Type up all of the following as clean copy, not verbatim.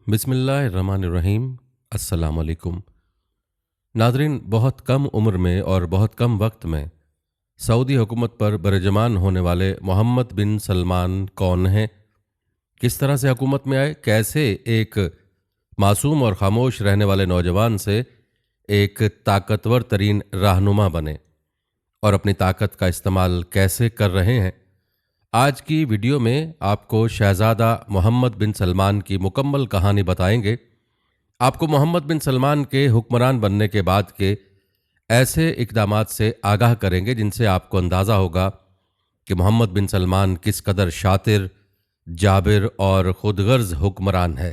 बिस्मिल्लाहिर्रहमानिर्रहीम। अस्सलाम वालेकुम। नादरीन, बहुत कम उम्र में और बहुत कम वक्त में सऊदी हुकूमत पर बरजमान होने वाले मोहम्मद बिन सलमान कौन हैं? किस तरह से हुकूमत में आए? कैसे एक मासूम और खामोश रहने वाले नौजवान से एक ताकतवर तरीन रहनुमा बने और अपनी ताकत का इस्तेमाल कैसे कर रहे हैं? आज की वीडियो में आपको शहजादा मोहम्मद बिन सलमान की मुकम्मल कहानी बताएंगे। आपको मोहम्मद बिन सलमान के हुक्मरान बनने के बाद के ऐसे इकदामात से आगाह करेंगे जिनसे आपको अंदाज़ा होगा कि मोहम्मद बिन सलमान किस कदर शातिर, जाबिर और खुदगर्ज हुक्मरान है।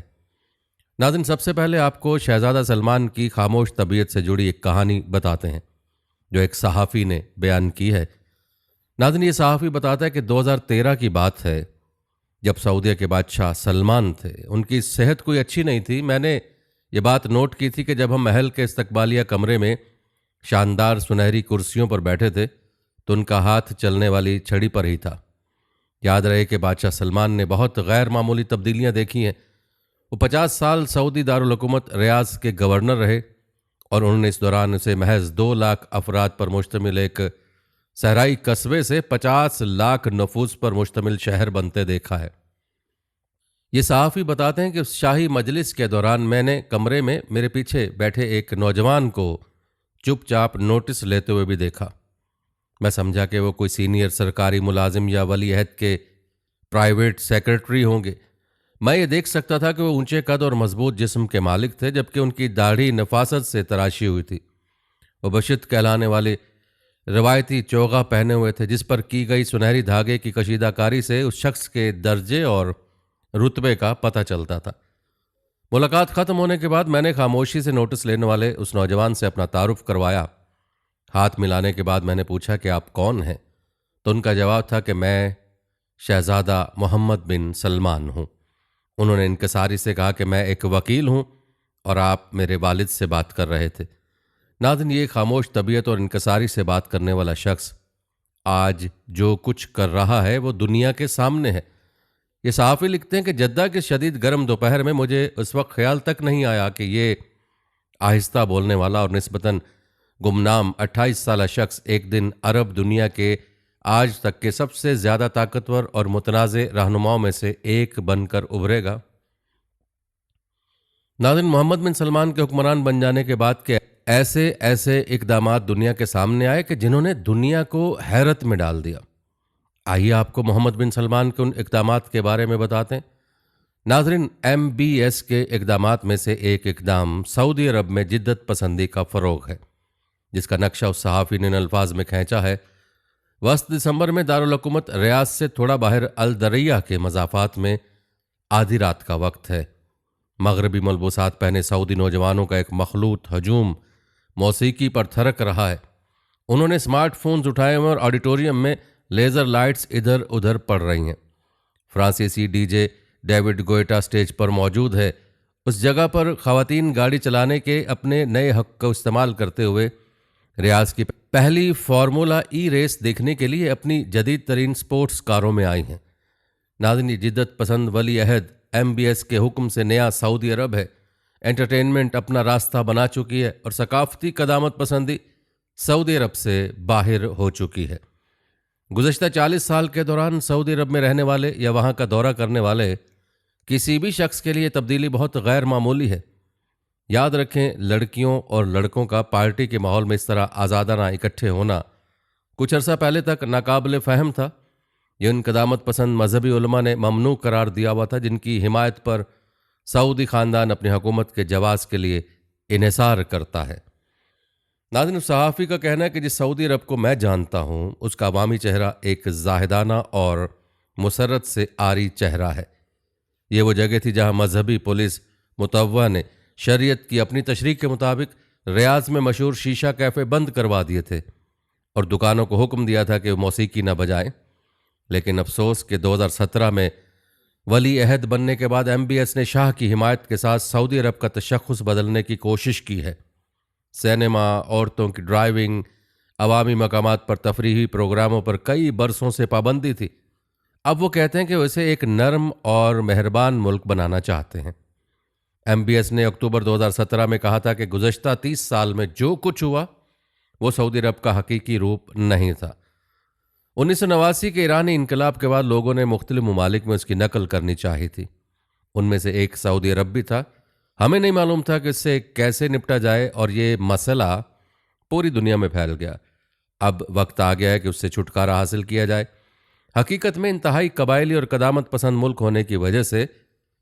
नाज़रीन, सबसे पहले आपको शहजादा सलमान की खामोश तबीयत से जुड़ी एक कहानी बताते हैं जो एक सहाफ़ी ने बयान की है। नाज़रीन, ये सहाफ़ी बताता है कि 2013 की बात है, जब सऊदीया के बादशाह सलमान थे। उनकी सेहत कोई अच्छी नहीं थी। मैंने ये बात नोट की थी कि जब हम महल के इस्तकबालिया कमरे में शानदार सुनहरी कुर्सियों पर बैठे थे तो उनका हाथ चलने वाली छड़ी पर ही था। याद रहे कि बादशाह सलमान ने बहुत गैर मामूली तब्दीलियाँ देखी हैं। वो 50 साल सऊदी दारुल हुकूमत रियाज के गवर्नर रहे और उन्होंने इस दौरान उसे महज 2 लाख अफराद पर मुश्तमिल एक सहराई कस्बे से 50 लाख नफूस पर मुश्तमिल शहर बनते देखा है। ये सहाफ़ी बताते हैं कि उस शाही मजलिस के दौरान मैंने कमरे में मेरे पीछे बैठे एक नौजवान को चुपचाप नोटिस लेते हुए भी देखा। मैं समझा कि वो कोई सीनियर सरकारी मुलाजिम या वली अहद के प्राइवेट सेक्रेटरी होंगे। मैं ये देख सकता था कि वो ऊंचे कद और मजबूत जिस्म के मालिक थे, जबकि उनकी दाढ़ी नफासत से तराशी हुई थी। वो बशित कहलाने वाले रवायती चोगा पहने हुए थे, जिस पर की गई सुनहरी धागे की कशीदाकारी से उस शख्स के दर्जे और रुतबे का पता चलता था। मुलाकात ख़त्म होने के बाद मैंने खामोशी से नोटिस लेने वाले उस नौजवान से अपना तारुफ करवाया। हाथ मिलाने के बाद मैंने पूछा कि आप कौन हैं? तो उनका जवाब था कि मैं शहजादा मोहम्मद बिन सलमान हूँ। उन्होंने इनकसारी से कहा कि मैं एक वकील हूँ और आप मेरे वालिद से बात कर रहे थे। नाज़रीन, ये खामोश तबीयत और इनकसारी से बात करने वाला शख्स आज जो कुछ कर रहा है वो दुनिया के सामने है। ये सहाफ़ी लिखते हैं कि जद्दा के शदीद गर्म दोपहर में मुझे उस वक्त ख्याल तक नहीं आया कि ये आहिस्ता बोलने वाला और निस्बतन गुमनाम 28 साला शख्स एक दिन अरब दुनिया के आज तक के सबसे ज़्यादा ताकतवर और मुतनाज़े रहनुमाओं में से एक बनकर उभरेगा। नाज़रीन, मोहम्मद बिन सलमान के हुक्मरान बन जाने के बाद के ऐसे ऐसे इकदामात दुनिया के सामने आए कि जिन्होंने दुनिया को हैरत में डाल दिया। आइए आपको मोहम्मद बिन सलमान के उन इकदामात के बारे में बताते हैं। नाज़रीन, MBS के इकदामात में से एक इकदाम सऊदी अरब में जिद्दत पसंदी का फ़रोग़ है, जिसका नक्शा उस सहाफ़ी ने इन अल्फाज में खींचा है। वस्त दिसंबर में दारुल हुकूमत रियाज से थोड़ा बाहर अल दरिया के मज़ाफ़ात में आधी रात का वक्त है। मगरबी मलबूसात पहने सऊदी नौजवानों का एक मखलूत हजूम मौसीकी पर थरक रहा है। उन्होंने स्मार्टफोन्स उठाए हुए और ऑडिटोरियम में लेज़र लाइट्स इधर उधर पड़ रही हैं। फ्रांसीसी डीजे डेविड गोएटा स्टेज पर मौजूद है। उस जगह पर ख़वातीन गाड़ी चलाने के अपने नए हक को इस्तेमाल करते हुए रियाज की पहली फार्मूला ई रेस देखने के लिए अपनी जदीद तरीन स्पोर्ट्स कारों में आई हैं। नाज़रीन, जिद्दत पसंद वली अहद MBS के हुक्म से नया सऊदी अरब है। एंटरटेनमेंट अपना रास्ता बना चुकी है और सकाफती कदामत पसंदी सऊदी अरब से बाहर हो चुकी है। गुज़श्ता 40 साल के दौरान सऊदी अरब में रहने वाले या वहाँ का दौरा करने वाले किसी भी शख्स के लिए तब्दीली बहुत गैर मामूली है। याद रखें, लड़कियों और लड़कों का पार्टी के माहौल में इस तरह आज़ादाना इकट्ठे होना कुछ अर्सा पहले तक नाकाबिल फ़हम था। ये उन कदामत पसंद मजहबी उलमा ने ममनू करार दिया हुआ था, जिनकी हिमायत पर सऊदी ख़ानदान अपनी हुकूमत के जवाज़ के लिए इन्हिसार करता है। नाज़रीन, सहाफ़ी का कहना है कि जिस सऊदी अरब को मैं जानता हूँ उसका अवामी चेहरा एक जाहिदाना और मुसरत से आरी चेहरा है। ये वो जगह थी जहाँ मजहबी पुलिस मुतव्वा ने शरीयत की अपनी तशरीह के मुताबिक रियाज में मशहूर शीशा कैफ़े बंद करवा दिए थे और दुकानों को हुक्म दिया था कि वो मौसीकी न बजाएं। लेकिन अफसोस कि 2017 में वली अहद बनने के बाद MBS ने शाह की हिमायत के साथ सऊदी अरब का तशख़्ख़ुस बदलने की कोशिश की है। सिनेमा, औरतों की ड्राइविंग, अवामी मकामात पर तफरीही प्रोग्रामों पर कई बरसों से पाबंदी थी। अब वो कहते हैं कि वैसे एक नर्म और मेहरबान मुल्क बनाना चाहते हैं। MBS ने अक्टूबर 2017 में कहा था कि गुज़श्ता 30 साल में जो कुछ हुआ वो सऊदी अरब का हकीकी रूप नहीं था। 1989 के ईरानी इनकलाब के बाद लोगों ने मुख्तलिफ ममालिक में उसकी नकल करनी चाहिए थी। उनमें से एक सऊदी अरब भी था। हमें नहीं मालूम था कि इससे कैसे निपटा जाए और ये मसला पूरी दुनिया में फैल गया। अब वक्त आ गया है कि उससे छुटकारा हासिल किया जाए। हकीकत में इंतहाई कबायली और कदामत पसंद मुल्क होने की वजह से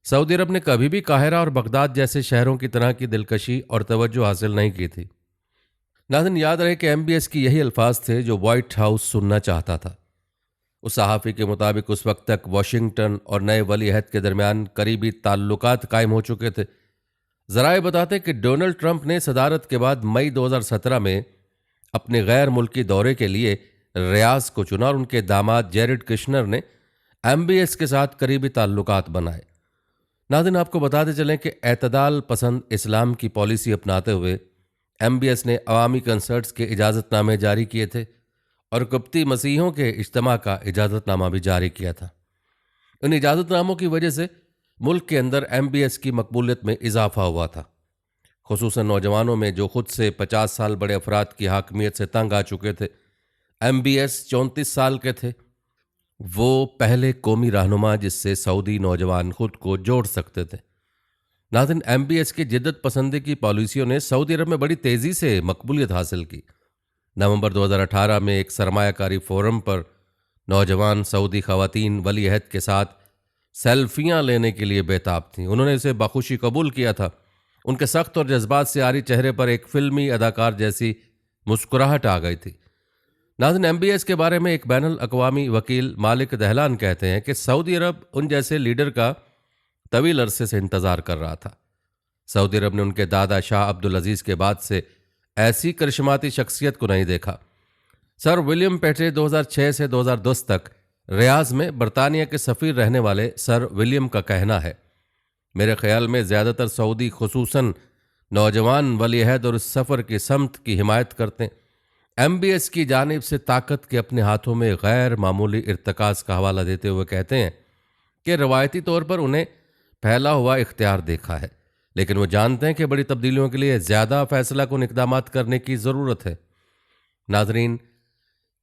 सऊदी अरब ने कभी भी काहिरा और बगदाद जैसे शहरों की तरह की दिलकशी और तवज्जो हासिल नहीं की थी। नाज़रीन, याद रहे कि MBS की यही अल्फाज थे जो व्हाइट हाउस सुनना चाहता था। उस सहाफ़ी के मुताबिक उस वक्त तक वाशिंगटन और नए वली अहद के दरमियान करीबी ताल्लुकात कायम हो चुके थे। ज़राए बताते कि डोनाल्ड ट्रंप ने सदारत के बाद मई 2017 में अपने गैर मुल्की दौरे के लिए रियाज को चुना और उनके दामाद जेरेड कुशनर ने MBS के साथ करीबी ताल्लुकात बनाए। नाज़रीन, आपको बताते चलें कि एतदाल पसंद इस्लाम की पॉलिसी अपनाते हुए MBS ने अवामी कंसर्ट्स के इजाज़तनामे जारी किए थे और कप्ती मसीहों के इज्तिमा का इजाज़तनामा भी जारी किया था। इन इजाज़तनामों की वजह से मुल्क के अंदर MBS की मकबूलियत में इजाफा हुआ था, खुसूसन नौजवानों में जो खुद से 50 साल बड़े अफराद की हाकमियत से तंग आ चुके थे। MBS 34 साल के थे। वो पहले कौमी रहनुमा जिससे सऊदी नौजवान खुद को जोड़ सकते थे। नाज़रीन, MBS की जिद्दत पसंदी की पॉलिसियों ने सऊदी अरब में बड़ी तेज़ी से मकबूलियत हासिल की। नवंबर 2018 में एक सरमायाकारी फोरम पर नौजवान सऊदी खवातीन वली अहद के साथ सेल्फियां लेने के लिए बेताब थीं। उन्होंने इसे बखुशी कबूल किया था। उनके सख्त और जज्बात से आरी चेहरे पर एक फिल्मी अदाकार जैसी मुस्कुराहट आ गई थी। नाज़रीन, MBS के बारे में एक बैनुल अक़वामी वकील मालिक दहलान कहते हैं कि सऊदी अरब उन जैसे लीडर का तवील अरसे से इंतज़ार कर रहा था। सऊदी अरब ने उनके दादा शाह अब्दुल अजीज़ के बाद से ऐसी करिश्माती शख्सियत को नहीं देखा। सर विलियम पेटे 2006 से 2010 तक रियाज में बरतानिया के सफ़ीर रहने वाले सर विलियम का कहना है, मेरे ख्याल में ज़्यादातर सऊदी खुसूसन नौजवान वली अहद और इस सफ़र की समत की हिमायत करते हैं। MBS की जानिब से ताकत के अपने हाथों में गैर मामूली इर्तकाज़ का हवाला देते हुए कहते हैं कि रवायती तौर पर उन्हें फैला हुआ इख्तियार देखा है, लेकिन वो जानते हैं कि बड़ी तब्दीलियों के लिए ज़्यादा फैसला कुन इक़दामात करने की ज़रूरत है। नाज़रीन,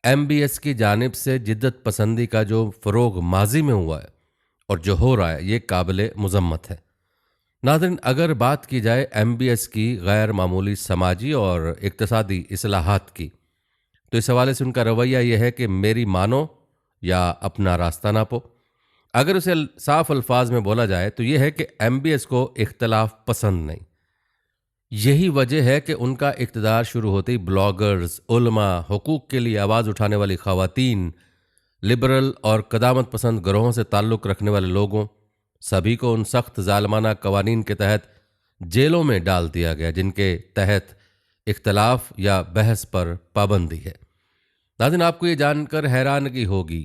MBS की जानिब से जिद्दत पसंदी का जो फ़रोग माजी में हुआ है और जो हो रहा है, ये काबिल मुज़म्मत है। नाज़रीन, अगर बात की जाए MBS की गैर मामूली समाजी और इक़्तिसादी इस्लाहात की, तो इस हवाले से उनका रवैया यह है कि मेरी मानो या अपना रास्ता नापो। अगर उसे साफ अल्फाज में बोला जाए तो यह है कि MBS को इख्तलाफ पसंद नहीं। यही वजह है कि उनका इक़्तिदार शुरू होते ही ब्लॉगर्स, उलमा, हुकूक के लिए आवाज़ उठाने वाली ख़वातीन, लिबरल और कदामत पसंद ग्रोहों से ताल्लुक़ रखने वाले लोगों, सभी को उन सख्त ज़ालमाना कवानीन के तहत जेलों में डाल दिया गया जिनके तहत इख्तलाफ या बहस पर पाबंदी है। नाज़रीन, आपको ये जानकर हैरानगी होगी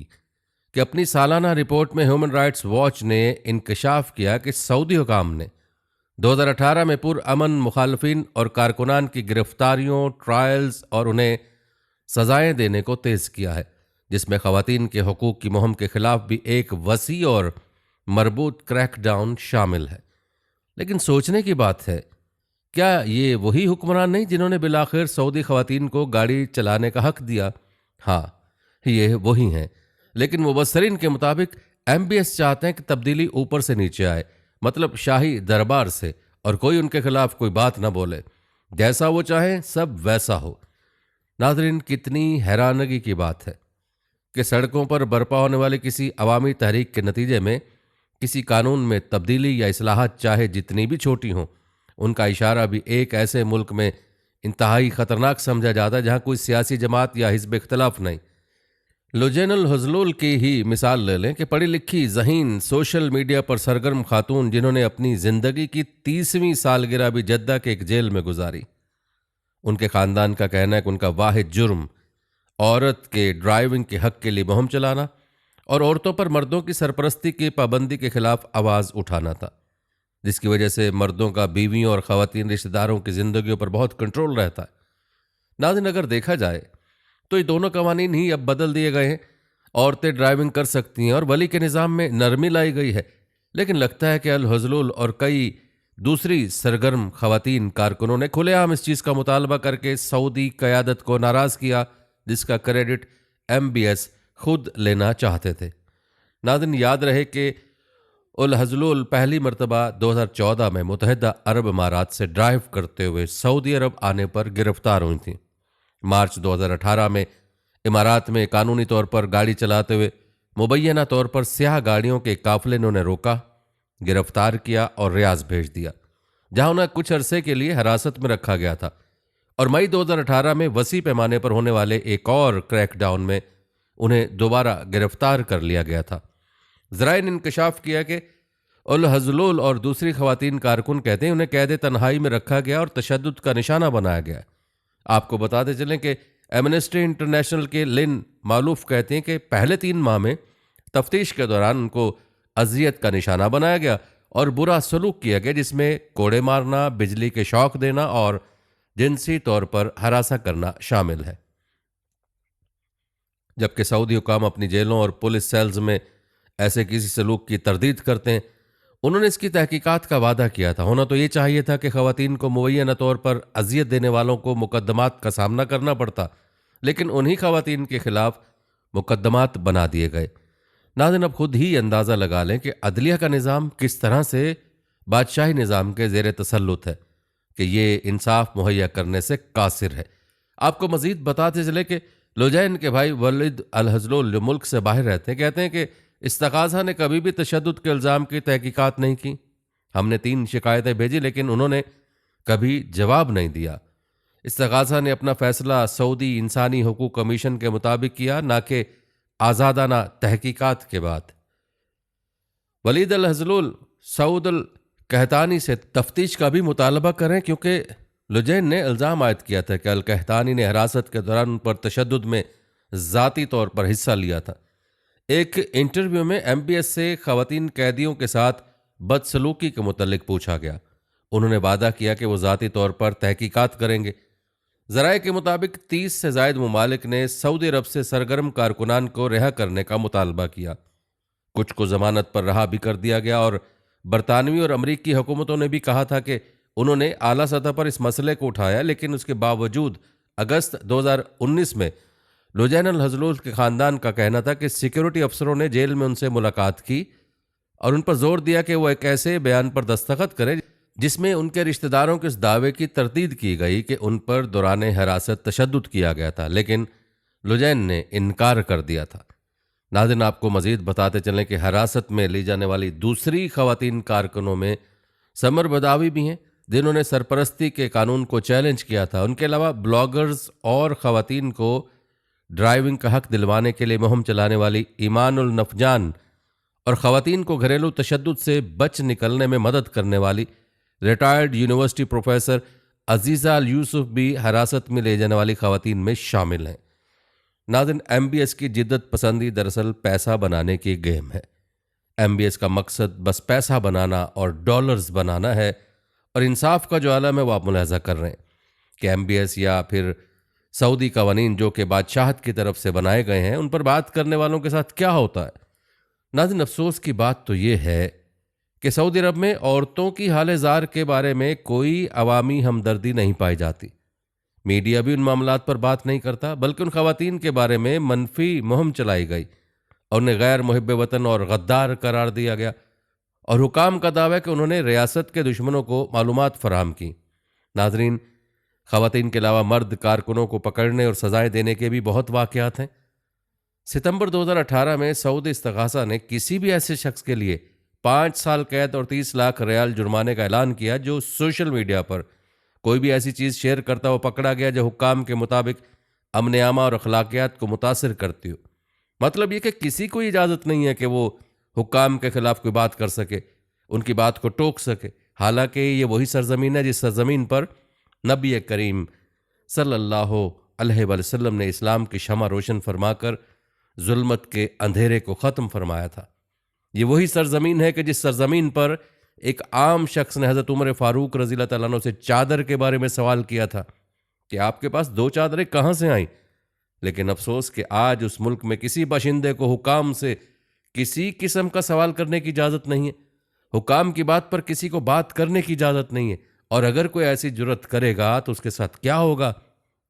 कि अपनी सालाना रिपोर्ट में ह्यूमन राइट्स वॉच ने इंकशाफ किया कि सऊदी हुकाम ने 2018 में पुरअमन मुखालफिन और कारकुनान की गिरफ्तारियों, ट्रायल्स और उन्हें सजाएं देने को तेज़ किया है, जिसमें ख़वातीन के हकूक़ की मुहिम के खिलाफ भी एक वसी और मरबूत क्रैकडाउन शामिल है। लेकिन सोचने की बात है, क्या ये वही हुक्मरान नहीं जिन्होंने बिलाखिर सऊदी ख़वातीन को गाड़ी चलाने का हक दिया? हाँ, ये वही हैं। लेकिन मुबस्सरीन के मुताबिक MBS चाहते हैं कि तब्दीली ऊपर से नीचे आए, मतलब शाही दरबार से, और कोई उनके खिलाफ कोई बात ना बोले। जैसा वो चाहें सब वैसा हो। नाज़रीन, कितनी हैरानगी की बात है कि सड़कों पर बर्पा होने वाली किसी अवामी तहरीक के नतीजे में किसी कानून में तब्दीली या इस्लाहात चाहे जितनी भी छोटी हों, उनका इशारा भी एक ऐसे मुल्क में इंतहाई ख़तरनाक समझा जाता है जहाँ कोई सियासी जमात या हिज़्ब इख्तलाफ नहीं। लुजैनुल हज़लूल की ही मिसाल ले लें कि पढ़ी लिखी ज़हीन सोशल मीडिया पर सरगर्म खातून जिन्होंने अपनी ज़िंदगी की 30वीं सालगिरह भी जद्दा के एक जेल में गुजारी। उनके ख़ानदान का कहना है कि उनका वाहिद जुर्म औरत के ड्राइविंग के हक़ के लिए मुहिम चलाना और औरतों पर मर्दों की सरपरस्ती की पाबंदी के खिलाफ आवाज़ उठाना था, जिसकी वजह से मर्दों का बीवियों और ख़वातीन रिश्तेदारों की ज़िंदगियों पर बहुत कंट्रोल रहता है। नाज़रीन, अगर देखा जाए तो ये दोनों कवानीन ही अब बदल दिए गए हैं। औरतें ड्राइविंग कर सकती हैं और वली के निज़ाम में नरमी लाई गई है, लेकिन लगता है कि अल हज़लूल और कई दूसरी सरगर्म खवातीन कारकुनों ने खुलेआम इस चीज़ का मुतालबा करके सऊदी क़यादत को नाराज़ किया, जिसका क्रेडिट MBS खुद लेना चाहते थे। नाज़रीन, याद रहे कि उल हज़लुल पहली मरतबा 2014 में मुत्तहिदा अरब इमारात से ड्राइव करते हुए सऊदी अरब आने पर गिरफ्तार हुई थी। मार्च 2018 में इमारात में कानूनी तौर पर गाड़ी चलाते हुए मुबैना तौर पर स्याह गाड़ियों के काफिले ने उन्हें रोका, गिरफ्तार किया और रियाज भेज दिया, जहां उन्हें कुछ अरसे के लिए हिरासत में रखा गया था। और मई 2018 में वसी पैमाने पर होने वाले एक और क्रैकडाउन में उन्हें दोबारा गिरफ्तार कर लिया गया था। ज़राए ने इंकशाफ किया कि उल हज़लुल और दूसरी खवातीन कारकुन कहते हैं उन्हें कैद तन्हाई में रखा गया और तशद्दुद का निशाना बनाया गया। आपको बताते चलें कि एमनेस्टी इंटरनेशनल के लिन मालूफ कहते हैं कि पहले 3 माह में तफ्तीश के दौरान उनको अजियत का निशाना बनाया गया और बुरा सलूक किया गया, जिसमें कोड़े मारना, बिजली के शौक देना और जिनसी तौर पर हरासा करना शामिल है। जबकि सऊदी हुकाम अपनी जेलों और पुलिस सेल्स में ऐसे किसी सलूक की तरदीद करते हैं। उन्होंने इसकी तहकीकात का वादा किया था। होना तो ये चाहिए था कि खवातीन को मुबैना तौर पर अजियत देने वालों को मुकदमात का सामना करना पड़ता, लेकिन उन्हीं खवातीन के खिलाफ मुकदमात बना दिए गए। नाज़रीन, अब खुद ही अंदाज़ा लगा लें कि अदलिया का निज़ाम किस तरह से बादशाही निज़ाम के ज़ेर तसल्लुत है कि ये इंसाफ मुहैया करने से कासिर है। आपको मज़ीद बताते चले कि लुजैन के भाई वलीद अल हज़लुल जो मुल्क से बाहर रहते हैं, कहते हैं कि इस्तग़ाज़ा ने कभी भी तशद्दुद के इल्ज़ाम की तहकीकात नहीं की। हमने 3 शिकायतें भेजी, लेकिन उन्होंने कभी जवाब नहीं दिया। इस्तग़ाज़ा ने अपना फैसला सऊदी इंसानी हुकूक कमीशन के मुताबिक किया, ना कि आज़ादाना तहकीकात के बाद। वलीद अल हज़लुल सऊद अल कहतानी से तफ्तीश का भी मुतालबा करें, क्योंकि लुजैन ने इल्ज़ाम आयद किया था कि अल कहतानी ने हिरासत के दौरान उन पर तशद्दुद में ज़ाती तौर पर हिस्सा लिया था। एक इंटरव्यू में MBS से खवातीन कैदियों के साथ बदसलूकी के मुतल्लिक पूछा गया। उन्होंने वादा किया कि वो ज़ाती तौर पर तहकीकात करेंगे। ज़राए के मुताबिक 30 से ज़ायद ममालिक ने सऊदी अरब से सरगर्म कारकुनान को रिहा करने का मुतालबा किया। कुछ को जमानत पर रहा भी कर दिया गया और बरतानवी और अमरीकी हुकूमतों ने भी कहा था कि उन्होंने आला सतह पर इस मसले को उठाया, लेकिन उसके बावजूद अगस्त 2019 में लुजैन अल हज़लुल के ख़ानदान का कहना था कि सिक्योरिटी अफसरों ने जेल में उनसे मुलाकात की और उन पर जोर दिया कि वो एक ऐसे बयान पर दस्तखत करें जिसमें उनके रिश्तेदारों के इस दावे की तरदीद की गई कि उन पर दौरान हिरासत तशद्दुद किया गया था, लेकिन लुजैन ने इनकार कर दिया था। नाज़रीन, आपको मज़ीद बताते चलें कि हिरासत में ली जाने वाली दूसरी खवातीन कारकुनों में समर बदावी भी हैं, जिन्होंने सरपरस्ती के कानून को चैलेंज किया था। उनके अलावा ब्लॉगर्स और खवातीन को ड्राइविंग का हक दिलवाने के लिए मुहिम चलाने वाली ईमान उल नफजान और खवातीन को घरेलू तशद्दुद से बच निकलने में मदद करने वाली रिटायर्ड यूनिवर्सिटी प्रोफेसर अजीज़ा अल यूसुफ भी हिरासत में ले जाने वाली खवातीन में शामिल हैं। नाज़रीन, MBS की जिद्दत पसंदी दरअसल पैसा बनाने की गेम है। MBS का मकसद बस पैसा बनाना और डॉलर्स बनाना है, और इंसाफ का जो आलम है वो आप मुलाहजा कर रहे हैं कि MBS या फिर सऊदी कवानीन जो कि बादशाहत की तरफ से बनाए गए हैं, उन पर बात करने वालों के साथ क्या होता है। नाज़रीन, अफसोस की बात तो ये है कि सऊदी अरब में औरतों की हाले ज़ार के बारे में कोई अवामी हमदर्दी नहीं पाई जाती। मीडिया भी उन मामलात पर बात नहीं करता, बल्कि उन खवातीन के बारे में मनफी मुहिम चलाई गई और उन्हें गैर मुहिब वतन और गद्दार करार दिया गया, और हुकाम का दावा है कि उन्होंने रियासत के दुश्मनों को मालूमात फराहम की। नाज़रीन, खवातीन के अलावा मर्द कारकुनों को पकड़ने और सजाएं देने के भी बहुत वाक़यात हैं। सितंबर 2018 में सऊदी इस्तग़ासा ने किसी भी ऐसे शख्स के लिए 5 साल कैद और 30 लाख रियाल जुर्माने का ऐलान किया जो सोशल मीडिया पर कोई भी ऐसी चीज़ शेयर करता हुआ पकड़ा गया जो हुक्काम के मुताबिक अमन आमा और अखलाकियात को मुतासिर करती हो। मतलब ये कि किसी को इजाज़त नहीं है कि वो हुक्काम के खिलाफ कोई बात कर सके, उनकी बात को टोक सके। हालांकि ये वही सरजमीन है जिस सरजमीन पर नबी करीम सल्लल्लाहु अलैहि वसल्लम ने इस्लाम की शमा रोशन फरमाकर जुल्मत के अंधेरे को ख़त्म फरमाया था। ये वही सरजमीन है कि जिस सरजमीन पर एक आम शख्स ने हज़रत उमर फ़ारूक रज़ी अल्लाह तआला अन्हु से चादर के बारे में सवाल किया था कि आपके पास 2 चादरें कहाँ से आईं। लेकिन अफसोस कि आज उस मुल्क में किसी बाशिंदे को हुकाम से किसी किस्म का सवाल करने की इजाज़त नहीं है। हुकाम की बात पर किसी को बात करने की इजाज़त नहीं है, और अगर कोई ऐसी जुर्रत करेगा तो उसके साथ क्या होगा,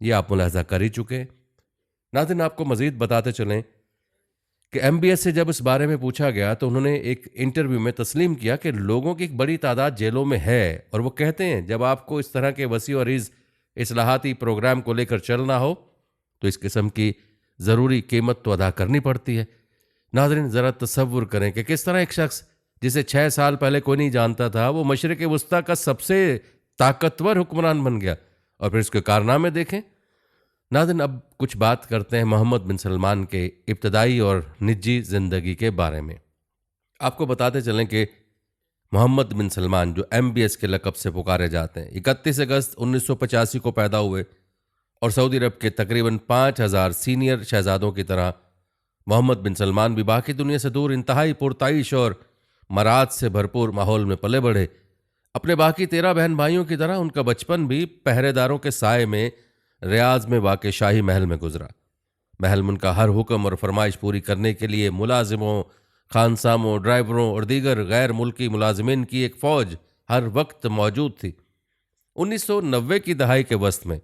ये आप मुलाहजा कर ही चुके हैं। नाज़रीन, आपको मज़ीद बताते चलें कि एमबीएस से जब इस बारे में पूछा गया तो उन्होंने एक इंटरव्यू में तस्लीम किया कि लोगों की एक बड़ी तादाद जेलों में है, और वो कहते हैं जब आपको इस तरह के वसी और इस्लाहाती प्रोग्राम को लेकर चलना हो तो इस किस्म की ज़रूरी कीमत तो अदा करनी पड़ती है। नाज़रीन, ज़रा तसव्वुर करें कि किस तरह एक शख्स जिसे 6 साल पहले कोई नहीं जानता था, वो मशरिक़ वस्ता का सबसे ताकतवर हुक्मरान बन गया, और फिर उसके कारनामे देखें। नाज़रीन, अब कुछ बात करते हैं मोहम्मद बिन सलमान के इब्तदाई और निजी ज़िंदगी के बारे में। आपको बताते चलें कि मोहम्मद बिन सलमान, जो एमबीएस के लक़ब से पुकारे जाते हैं, 31 अगस्त 1985 को पैदा हुए, और सऊदी अरब के तकरीबन 5000 सीनियर शहजादों की तरह मोहम्मद बिन सलमान भी बाकी दुनिया से दूर इंतहाई पुरताइश और मरात से भरपूर माहौल में पले बढ़े। अपने बाकी 13 बहन भाइयों की तरह उनका बचपन भी पहरेदारों के साए में रियाज में वाक़ शाही महल में गुजरा। महल में उनका हर हुक्म और फरमाइश पूरी करने के लिए मुलाजिमों, खानसामों, ड्राइवरों और दीगर गैर मुल्की मुलाजिमिन की एक फ़ौज हर वक्त मौजूद थी। 1990 की दहाई के वस्त में